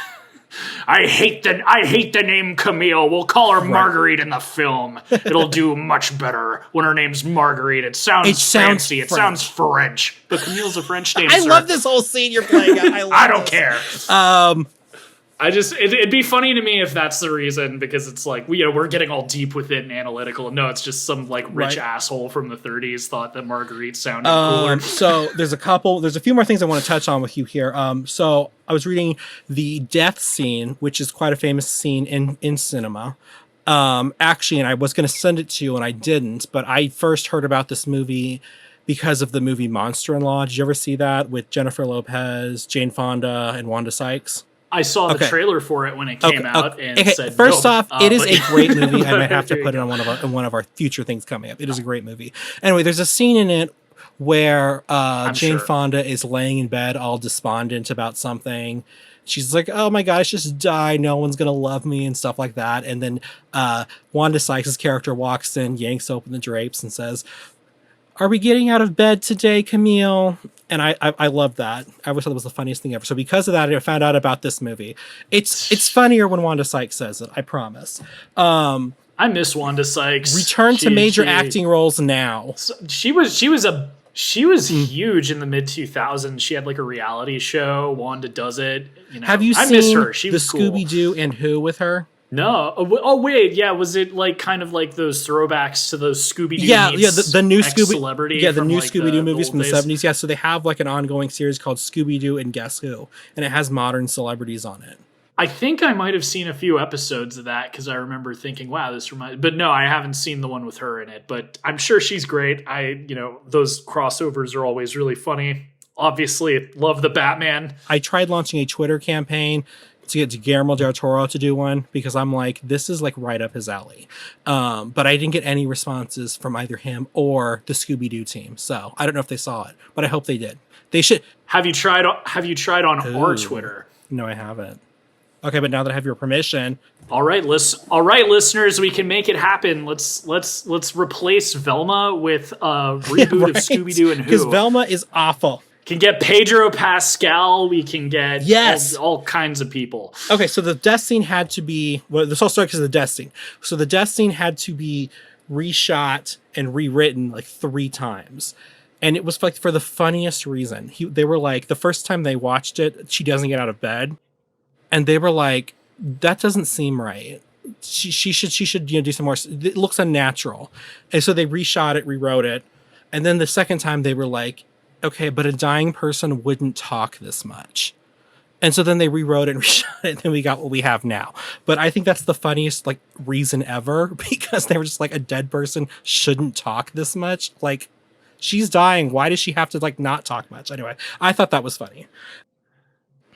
I hate the name Camille. We'll call her Marguerite in the film. It'll do much better when her name's Marguerite. It sounds fancy. It sounds French. But Camille's a French name, I love this whole scene you're playing. I don't care. It'd be funny to me if that's the reason, because it's like, we're getting all deep with it and analytical. No, it's just some like rich asshole from the 30s thought that Marguerite sounded cooler. So there's a few more things I want to touch on with you here. So I was reading the death scene, which is quite a famous scene in cinema. Actually, and I was going to send it to you and I didn't, but I first heard about this movie because of the movie Monster-in-Law. Did you ever see that with Jennifer Lopez, Jane Fonda, and Wanda Sykes? I saw the trailer for it when it came out and said, first off, it is a great movie. I might have to put it on one of our future things coming up. It is a great movie. Anyway, there's a scene in it where Jane Fonda is laying in bed all despondent about something. She's like, oh my God, I just died. No one's going to love me and stuff like that. And then Wanda Sykes' character walks in, yanks open the drapes and says, are we getting out of bed today, Camille? And I love that. I always thought it was the funniest thing ever. So because of that, I found out about this movie. It's funnier when Wanda Sykes says it, I promise. I miss Wanda Sykes. Return to major acting roles now. So she was huge in the mid 2000s. She had like a reality show. Wanda Does It. Have you seen miss her. She was Scooby Doo and Who with her? No. Oh wait, yeah. Was it like kind of like those throwbacks to those Scooby Doo? Yeah, the new Scooby celebrity. Yeah, the new like Scooby Doo movies from the days. 70s. Yeah, so they have like an ongoing series called Scooby Doo and Guess Who, and it has modern celebrities on it. I think I might have seen a few episodes of that because I remember thinking, "Wow, this reminds." But no, I haven't seen the one with her in it. But I'm sure she's great. Those crossovers are always really funny. Obviously, love the Batman. I tried launching a Twitter campaign to get Guillermo del Toro to do one because I'm like, this is like right up his alley. But I didn't get any responses from either him or the Scooby-Doo team. So I don't know if they saw it, but I hope they did. They should. Have you tried on our Twitter? No, I haven't. Okay, but now that I have your permission. All right, listeners, we can make it happen. Let's replace Velma with a reboot of Scooby-Doo and Who. Because Velma is awful. Can get Pedro Pascal. We can get all kinds of people. Okay, so the death scene had to be... Well, this all started because of the death scene. So the death scene had to be reshot and rewritten like 3 times. And it was like for the funniest reason. They were like, the first time they watched it, she doesn't get out of bed. And they were like, that doesn't seem right. She should do some more... It looks unnatural. And so they reshot it, rewrote it. And then the second time they were like, okay, but a dying person wouldn't talk this much. And so then they rewrote it and reshot it, and then we got what we have now. But I think that's the funniest like reason ever, because they were just like, a dead person shouldn't talk this much. Like, she's dying. Why does she have to like not talk much? Anyway, I thought that was funny.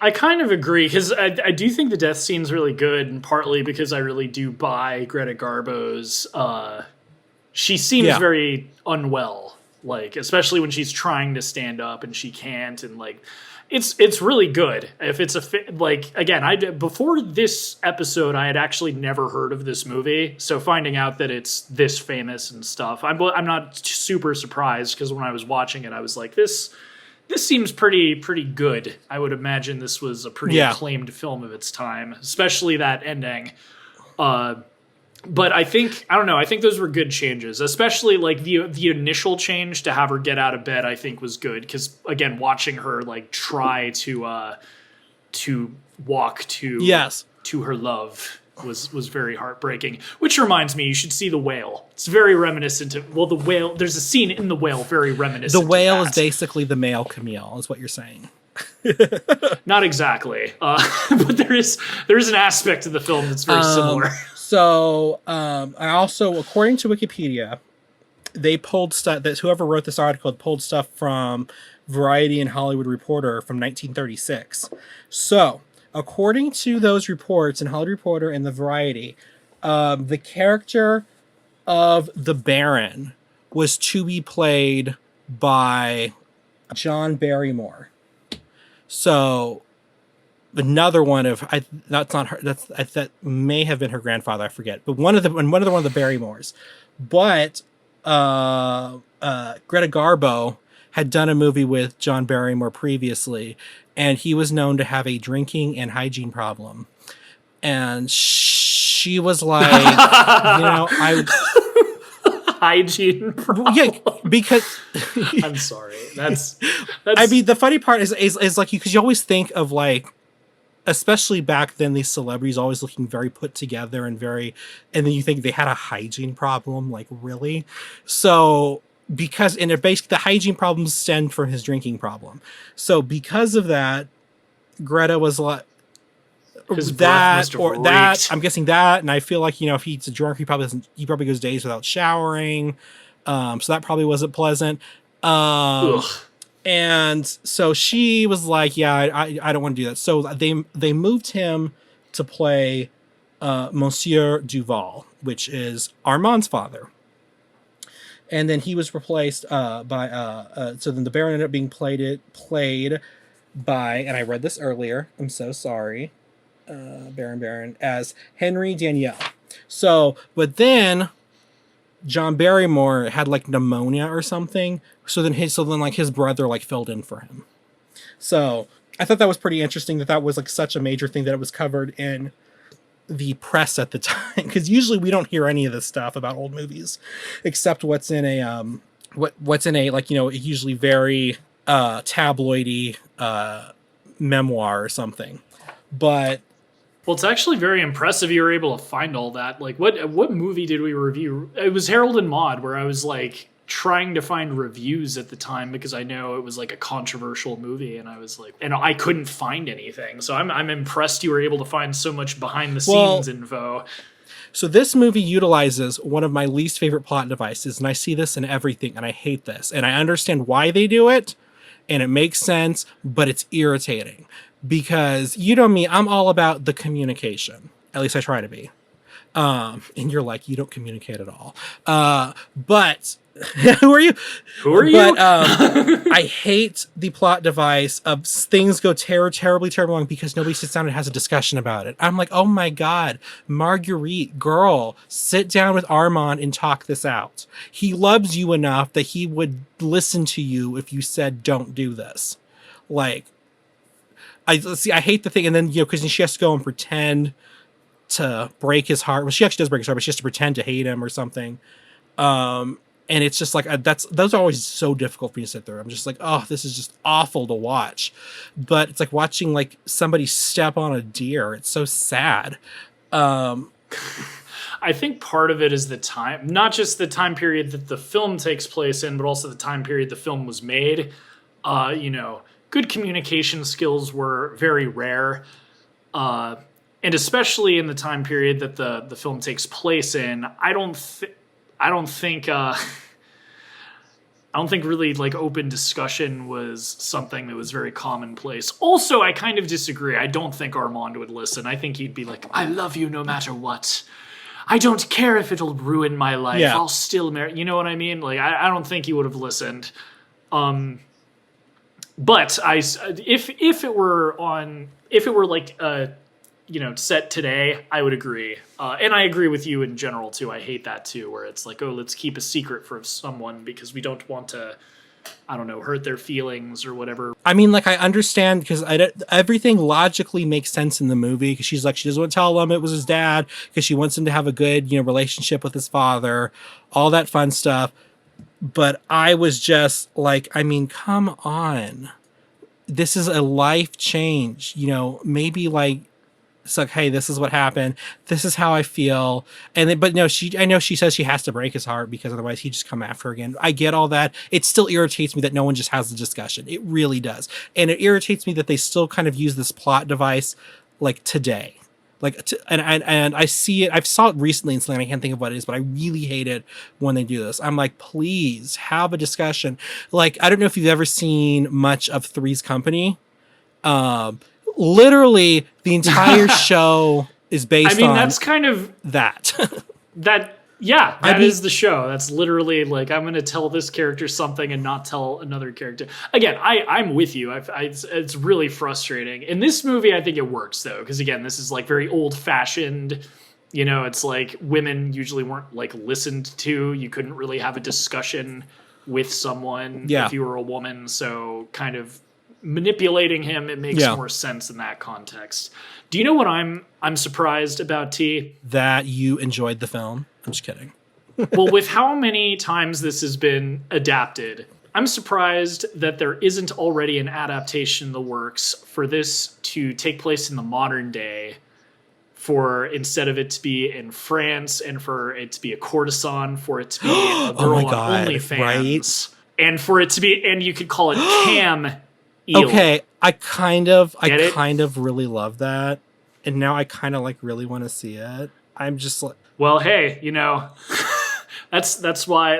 I kind of agree, because I do think the death scene's really good, and partly because I really do buy Greta Garbo's... she seems very unwell. Like, especially when she's trying to stand up and she can't, and like, it's really good. If it's again, before this episode, I had actually never heard of this movie, so finding out that it's this famous and stuff, I'm not super surprised, because when I was watching it, I was like, this seems pretty good. I would imagine this was a pretty acclaimed film of its time, especially that ending. But I don't know. I think those were good changes, especially like the initial change to have her get out of bed. I think was good because again, watching her like try to walk Yes. to her love was very heartbreaking. Which reminds me, you should see The Whale. It's very reminiscent of The Whale. There's a scene in The Whale very reminiscent. The Whale of is basically the male Camille, is what you're saying. Not exactly, but there is an aspect of the film that's very similar. So, I also, according to Wikipedia, they pulled stuff that whoever wrote this article pulled stuff from Variety and Hollywood Reporter from 1936. So, according to those reports in Hollywood Reporter and the Variety, the character of the Baron was to be played by John Barrymore. So, another one of that's not her. That may have been her grandfather. I forget, but one of the Barrymores. But Greta Garbo had done a movie with John Barrymore previously, and he was known to have a drinking and hygiene problem. And she was like, hygiene problem. Yeah, because I'm sorry. That's. I mean, the funny part is like because you always think of like, especially back then, these celebrities always looking very put together and then you think they had a hygiene problem, like really. So because basically the hygiene problems stemmed from his drinking problem. So because of that, Greta was like. His that or that I'm guessing that, and I feel like if he's a drunk, he probably goes days without showering, so that probably wasn't pleasant. And so she was like, yeah, I don't want to do that. So they moved him to play Monsieur Duval, which is Armand's father, and then he was replaced by so then the Baron ended up being played by, and I read this earlier, I'm so sorry, Baron as Henry Daniel. So, but then John Barrymore had like pneumonia or something. So then his brother like filled in for him. So I thought that was pretty interesting that was like such a major thing that it was covered in the press at the time. Because usually we don't hear any of this stuff about old movies, except what's in a like usually very tabloidy memoir or something. But well, it's actually very impressive you were able to find all that. Like, what movie did we review? It was Harold and Maude, where I was like trying to find reviews at the time because I know it was like a controversial movie, and I was like, and I couldn't find anything. So I'm impressed you were able to find so much behind the scenes info. So this movie utilizes one of my least favorite plot devices, and I see this in everything, and I hate this, and I understand why they do it, and it makes sense, but it's irritating. Because you know me, I'm all about the communication. At least I try to be. And you're like, you don't communicate at all. But who are you? Who are you? But I hate the plot device of things go terribly wrong because nobody sits down and has a discussion about it. I'm like, oh my God, Marguerite, girl, sit down with Armand and talk this out. He loves you enough that he would listen to you if you said, don't do this. Like, I hate the thing, and then because she has to go and pretend to break his heart. Well, she actually does break his heart, but she has to pretend to hate him or something. And it's just like those are always so difficult for me to sit through. I'm just like, oh, this is just awful to watch. But it's like watching like somebody step on a deer. It's so sad. I think part of it is the time, not just the time period that the film takes place in, but also the time period the film was made. Good communication skills were very rare, and especially in the time period that the film takes place in. I don't think really like open discussion was something that was very commonplace. Also, I kind of disagree. I don't think Armand would listen. I think he'd be like, "I love you no matter what. I don't care if it'll ruin my life. Yeah. I'll still marry." You know what I mean? Like, I don't think he would have listened. But if it were like set today, I would agree. And I agree with you in general too. I hate that too, where it's like, oh, let's keep a secret from someone because we don't want to I don't know, hurt their feelings or whatever. I mean, like, I understand because everything logically makes sense in the movie because she's like, she doesn't want to tell him it was his dad because she wants him to have a good, relationship with his father, all that fun stuff. But I was just like, I mean, come on. This is a life change, maybe like, it's like, hey, this is what happened. This is how I feel. And then, but no, I know she says she has to break his heart because otherwise he'd just come after her again. I get all that. It still irritates me that no one just has the discussion. It really does. And it irritates me that they still kind of use this plot device like today. And I see it. I've saw it recently in something. I can't think of what it is, but I really hate it when they do this. I'm like, please have a discussion. Like, I don't know if you've ever seen much of Three's Company. Literally the entire show is based on that's kind of that. That is the show. That's literally like, I'm going to tell this character something and not tell another character. Again, I'm with you. It's really frustrating. In this movie, I think it works though, because again, this is like very old fashioned. It's like women usually weren't like listened to. You couldn't really have a discussion with someone if you were a woman. So kind of manipulating him, it makes more sense in that context. Do you know what I'm surprised about, T? That you enjoyed the film. I'm just kidding. Well, with how many times this has been adapted, I'm surprised that there isn't already an adaptation in the works for this to take place in the modern day, for instead of it to be in France and for it to be a courtesan, for it to be a girl on OnlyFans, right? And for it to be, and you could call it Cam. Eel. Okay, I kind of really love that, and now I kind of like really want to see it. I'm just like, well, hey, that's why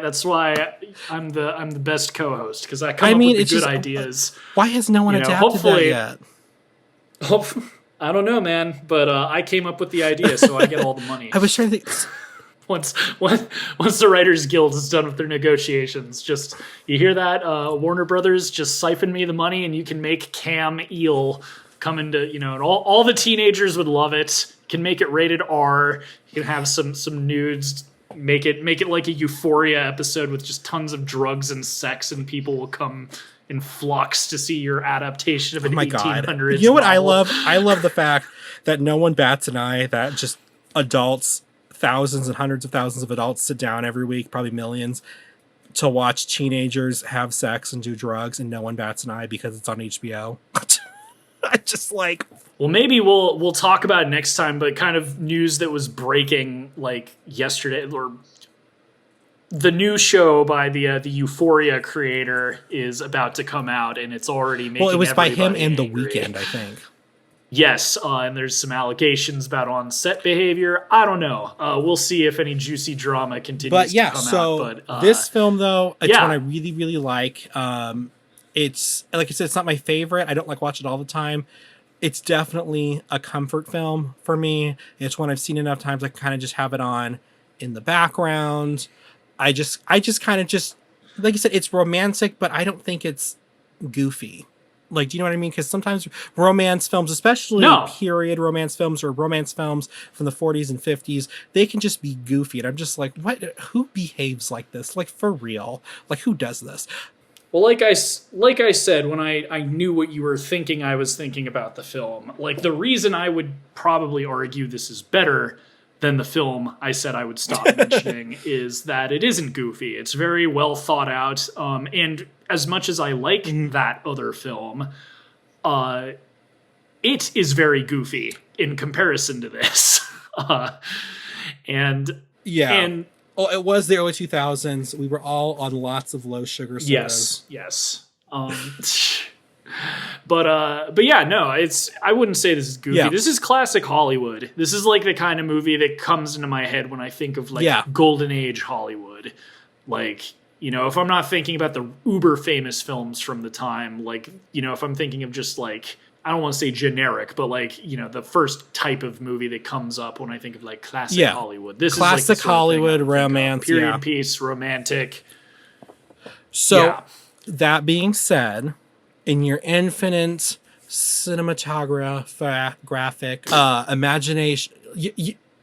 I'm the best co-host, because I come up with the good ideas. Why has no one adapted that yet? I don't know, man, but I came up with the idea, so I get all the money. I was trying to think. Once the Writers Guild is done with their negotiations, just, you hear that, Warner Brothers, just siphon me the money and you can make Cam Eel come into, and all the teenagers would love it. Can make it rated R. You can have some nudes. Make it like a Euphoria episode with just tons of drugs and sex, and people will come in flux to see your adaptation of an 1800s You know what novel. I love? I love the fact that no one bats an eye that just adults, thousands and hundreds of thousands of adults sit down every week, probably millions, to watch teenagers have sex and do drugs, and no one bats an eye because it's on HBO. I just like... Well, maybe we'll talk about it next time, but kind of news that was breaking like yesterday, or the new show by the Euphoria creator is about to come out, and it's already making it was by him and angry. The Weeknd, I think. Yes, and there's some allegations about on-set behavior. I don't know. We'll see if any juicy drama continues to come out. But this film, though, it's one I really, really like. It's, like I said, it's not my favorite. I don't like watch it all the time. It's definitely a comfort film for me. It's one I've seen enough times I can kind of just have it on in the background. I just kind of just, like you said, it's romantic, but I don't think it's goofy. Like, do you know what I mean? Because sometimes romance films, especially period romance films or romance films from the 40s and 50s, they can just be goofy. And I'm just like, what? Who behaves like this? Like, for real? Like, who does this? Well, like I said, when I knew what you were thinking, I was thinking about the film. Like, the reason I would probably argue this is better than the film I said I would stop mentioning is that it isn't goofy. It's very well thought out. And as much as I like that other film, it is very goofy in comparison to this. And it was the early 2000s. We were all on lots of low sugar sodas. Yes. But yeah, no, I wouldn't say this is goofy. Yeah. This is classic Hollywood. This is like the kind of movie that comes into my head when I think of like golden age Hollywood. Like, if I'm not thinking about the uber famous films from the time, like, if I'm thinking of just like, I don't want to say generic, but like, the first type of movie that comes up when I think of like classic Hollywood. This classic is like the Hollywood romance, period piece, romantic. So that being said, in your infinite cinematographic imagination,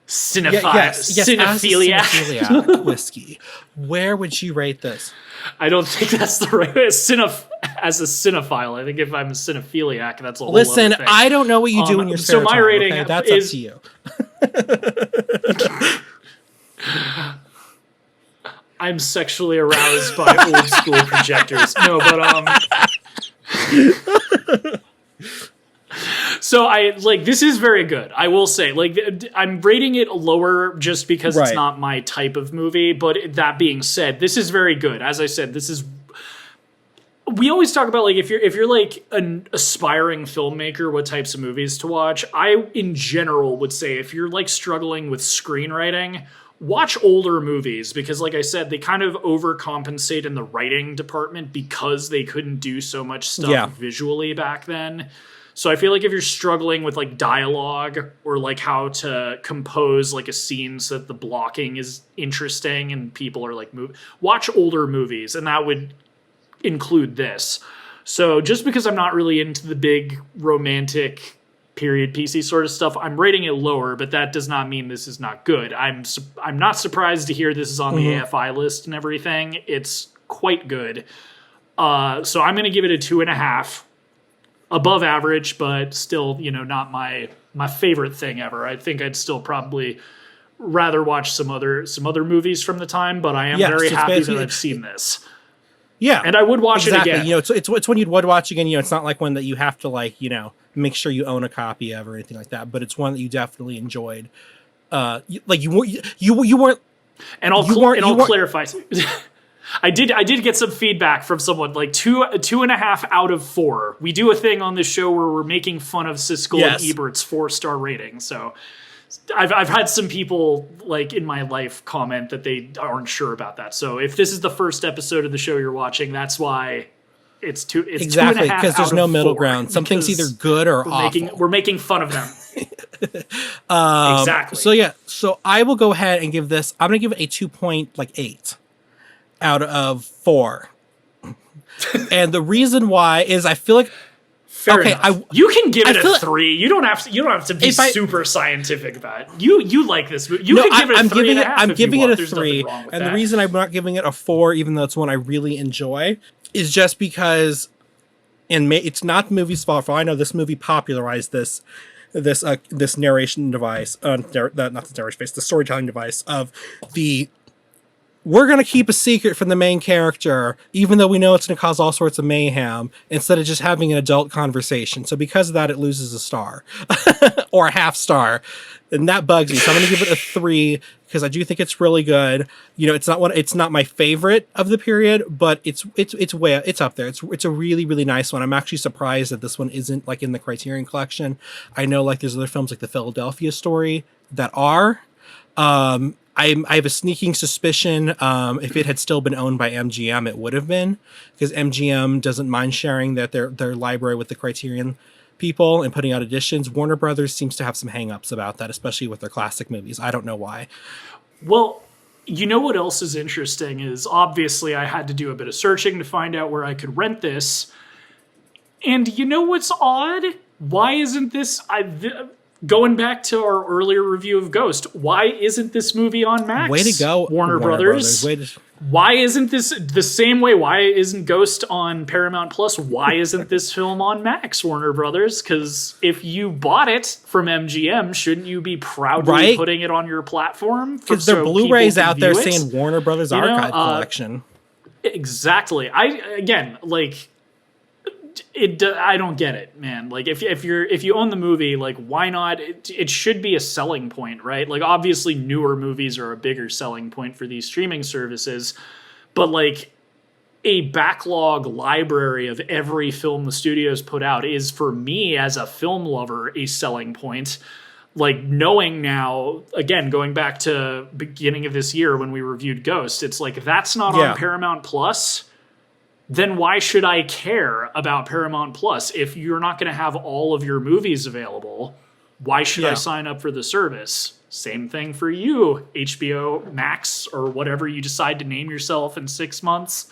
Cinephiliac. Cinephiliac whiskey. Where would you rate this? I don't think that's the right way. As a cinephile, I think if I'm a cinephiliac, that's a whole Listen, other thing. I don't know what you do in your spare so my time, rating okay? That's is, up to you. I'm sexually aroused by old school projectors. No, but so I like this is very good. I will say, like, I'm rating it lower just because it's not my type of movie. But that being said, this is very good. As I said, this is. We always talk about like if you're like an aspiring filmmaker, what types of movies to watch. I in general would say if you're like struggling with screenwriting, watch older movies because, like I said, they kind of overcompensate in the writing department because they couldn't do so much stuff visually back then. So I feel like if you're struggling with like dialogue or like how to compose like a scene so that the blocking is interesting and people are like watch older movies, and that would include this. So just because I'm not really into the big romantic period piecey sort of stuff, I'm rating it lower, but that does not mean this is not good. I'm not surprised to hear this is on the AFI list and everything. It's quite good. So I'm going to give it a 2.5. Above average, but still, not my favorite thing ever. I think I'd still probably rather watch some other movies from the time, but I am very happy that I've seen this. Yeah, and I would watch it again. It's when you'd watch again. It's not like one that you have to like make sure you own a copy of or anything like that. But it's one that you definitely enjoyed. You weren't. And I'll clarify. I did get some feedback from someone like 2.5 out of 4. We do a thing on this show where we're making fun of Siskel and Ebert's 4-star rating. So I've had some people like in my life comment that they aren't sure about that. So if this is the first episode of the show you're watching, that's why it's exactly because there's no middle ground. Something's either good or awful. We're making fun of them. Exactly. So I will go ahead and give this. I'm going to give it a 2.8 out of 4. And the reason why is I feel like fair enough. You can give it a 3. You don't have to be super scientific about it. You like this movie. You can give it a 3.5. I'm giving it a 3. And the reason I'm not giving it a 4, even though it's one I really enjoy, is just because it's not the movie's fault. For all I know, this movie popularized this narration device, not the narration device, the storytelling device of the. We're going to keep a secret from the main character, even though we know it's going to cause all sorts of mayhem, instead of just having an adult conversation. So because of that, it loses a star or a half star. And that bugs me. So I'm going to give it a 3 because I do think it's really good. It's not my favorite of the period, but it's up there. It's a really, really nice one. I'm actually surprised that this one isn't like in the Criterion Collection. I know like there's other films like the Philadelphia Story that are. I have a sneaking suspicion if it had still been owned by MGM, it would have been, because MGM doesn't mind sharing their library with the Criterion people and putting out editions. Warner Brothers seems to have some hang-ups about that, especially with their classic movies. I don't know why. Well, you know what else is interesting is obviously I had to do a bit of searching to find out where I could rent this. And you know what's odd? Why isn't this... Going back to our earlier review of Ghost, why isn't this movie on Max? Way to go, Warner Brothers. Why isn't this the same way? Why isn't Ghost on Paramount Plus? Why isn't this film on Max, Warner Brothers? Because if you bought it from MGM, shouldn't you be proudly putting it on your platform? Because their Blu-rays out there saying Warner Brothers Archive Collection. Exactly. I don't get it, man. Like if you own the movie, like why not? It should be a selling point, right? Like obviously newer movies are a bigger selling point for these streaming services, but like a backlog library of every film the studios put out is, for me as a film lover, a selling point. Like knowing now, again, going back to beginning of this year when we reviewed Ghost, it's like that's not on Paramount Plus. Then why should I care about Paramount Plus? If you're not going to have all of your movies available, why should I sign up for the service? Same thing for you, HBO Max or whatever you decide to name yourself in 6 months.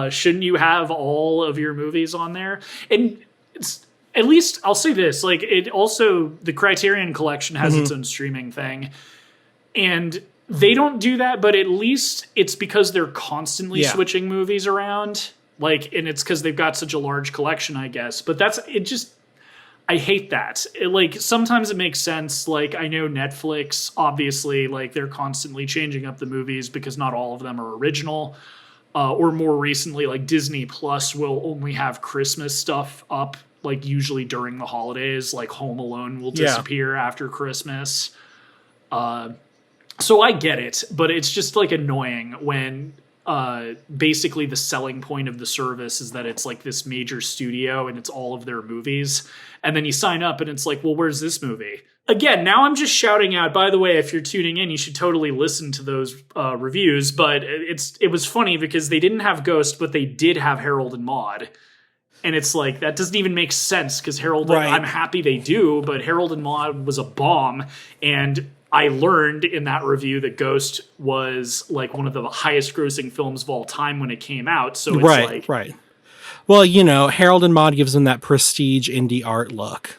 Shouldn't you have all of your movies on there? And it's, at least I'll say this, like it also, the Criterion Collection has its own streaming thing. And they don't do that, but at least it's because they're constantly Yeah. switching movies around. Like, and it's because they've got such a large collection, I guess. But I hate that. Like, sometimes it makes sense. Like, I know Netflix, obviously, like, they're constantly changing up the movies because not all of them are original. Or more recently, like, Disney Plus will only have Christmas stuff up, like, usually during the holidays. Like, Home Alone will disappear after Christmas. So I get it, but it's just, like, annoying when basically the selling point of the service is that it's, like, this major studio and it's all of their movies. And then you sign up and it's like, well, where's this movie? Again, now I'm just shouting out, by the way, if you're tuning in, you should totally listen to those reviews. But it was funny because they didn't have Ghost, but they did have Harold and Maude. And it's like, that doesn't even make sense because I'm happy they do, but Harold and Maude was a bomb. And I learned in that review that Ghost was like one of the highest grossing films of all time when it came out. So it's right. Well, you know, Harold and Maude gives them that prestige indie art look.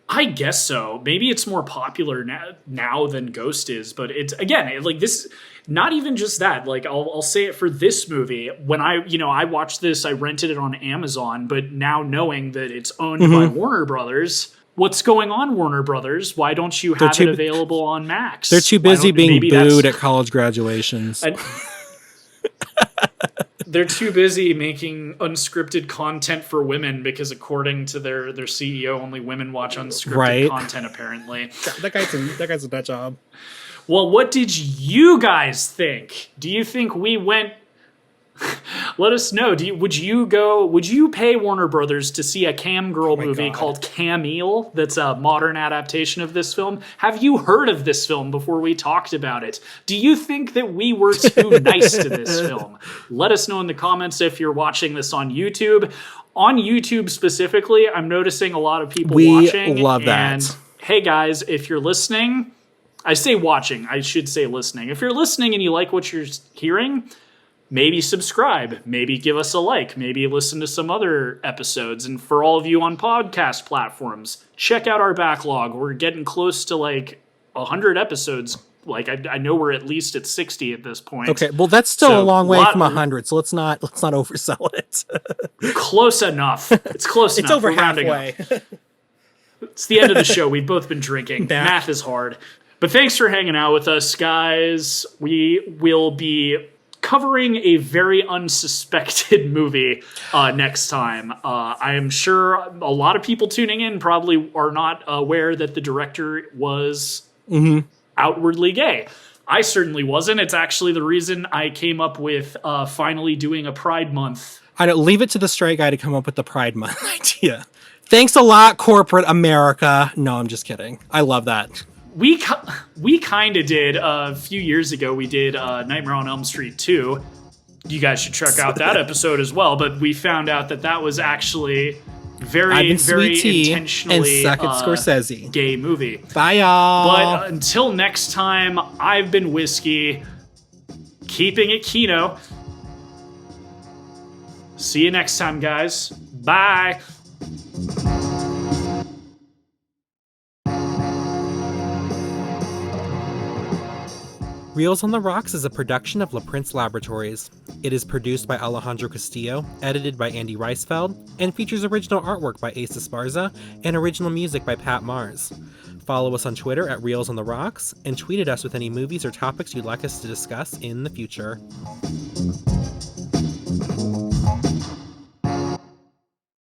I guess so. Maybe it's more popular now than Ghost is, but it's, again, like this, not even just that. Like, I'll say it for this movie. When I watched this, I rented it on Amazon, but now knowing that it's owned by Warner Brothers, what's going on, Warner Brothers? Why don't you have it available on Max? They're too busy being booed at college graduations. They're too busy making unscripted content for women because, according to their CEO, only women watch unscripted content, apparently. That guy's a nut job. Well, what did you guys think? Do you think we went... Let us know. Would you pay Warner Brothers to see a cam girl movie called Camille that's a modern adaptation of this film? Have you heard of this film before we talked about it? Do you think that we were too nice to this film? Let us know in the comments if you're watching this on YouTube. On YouTube specifically, I'm noticing a lot of people watching. We love that. And hey guys, if you're listening, I say watching, I should say listening. If you're listening and you like what you're hearing, maybe subscribe, maybe give us a like, maybe listen to some other episodes. And for all of you on podcast platforms, check out our backlog. We're getting close to like 100 episodes. Like, I know we're at least at 60 at this point. Okay, well, that's still a long way from 100, so let's not oversell it. Close enough. It's close enough. It's over halfway. It's the end of the show. We've both been drinking. Math is hard. But thanks for hanging out with us, guys. We will be covering a very unsuspected movie next time. I am sure a lot of people tuning in probably are not aware that the director was outwardly gay. I certainly wasn't. It's actually the reason I came up with finally doing a Pride Month. I don't leave it to the straight guy to come up with the Pride Month idea. Thanks a lot, corporate America. No, I'm just kidding. I love that. We kind of did a few years ago. We did Nightmare on Elm Street 2. You guys should check out that episode as well. But we found out that was actually very intentionally and suck at Scorsese. Gay movie. Bye, y'all. But until next time, I've been Whiskey, keeping it Kino. See you next time, guys. Bye. Reels on the Rocks is a production of La Prince Laboratories. It is produced by Alejandro Castillo, edited by Andy Reisfeld, and features original artwork by Ace Esparza and original music by Pat Mars. Follow us on Twitter at Reels on the Rocks, and tweet at us with any movies or topics you'd like us to discuss in the future.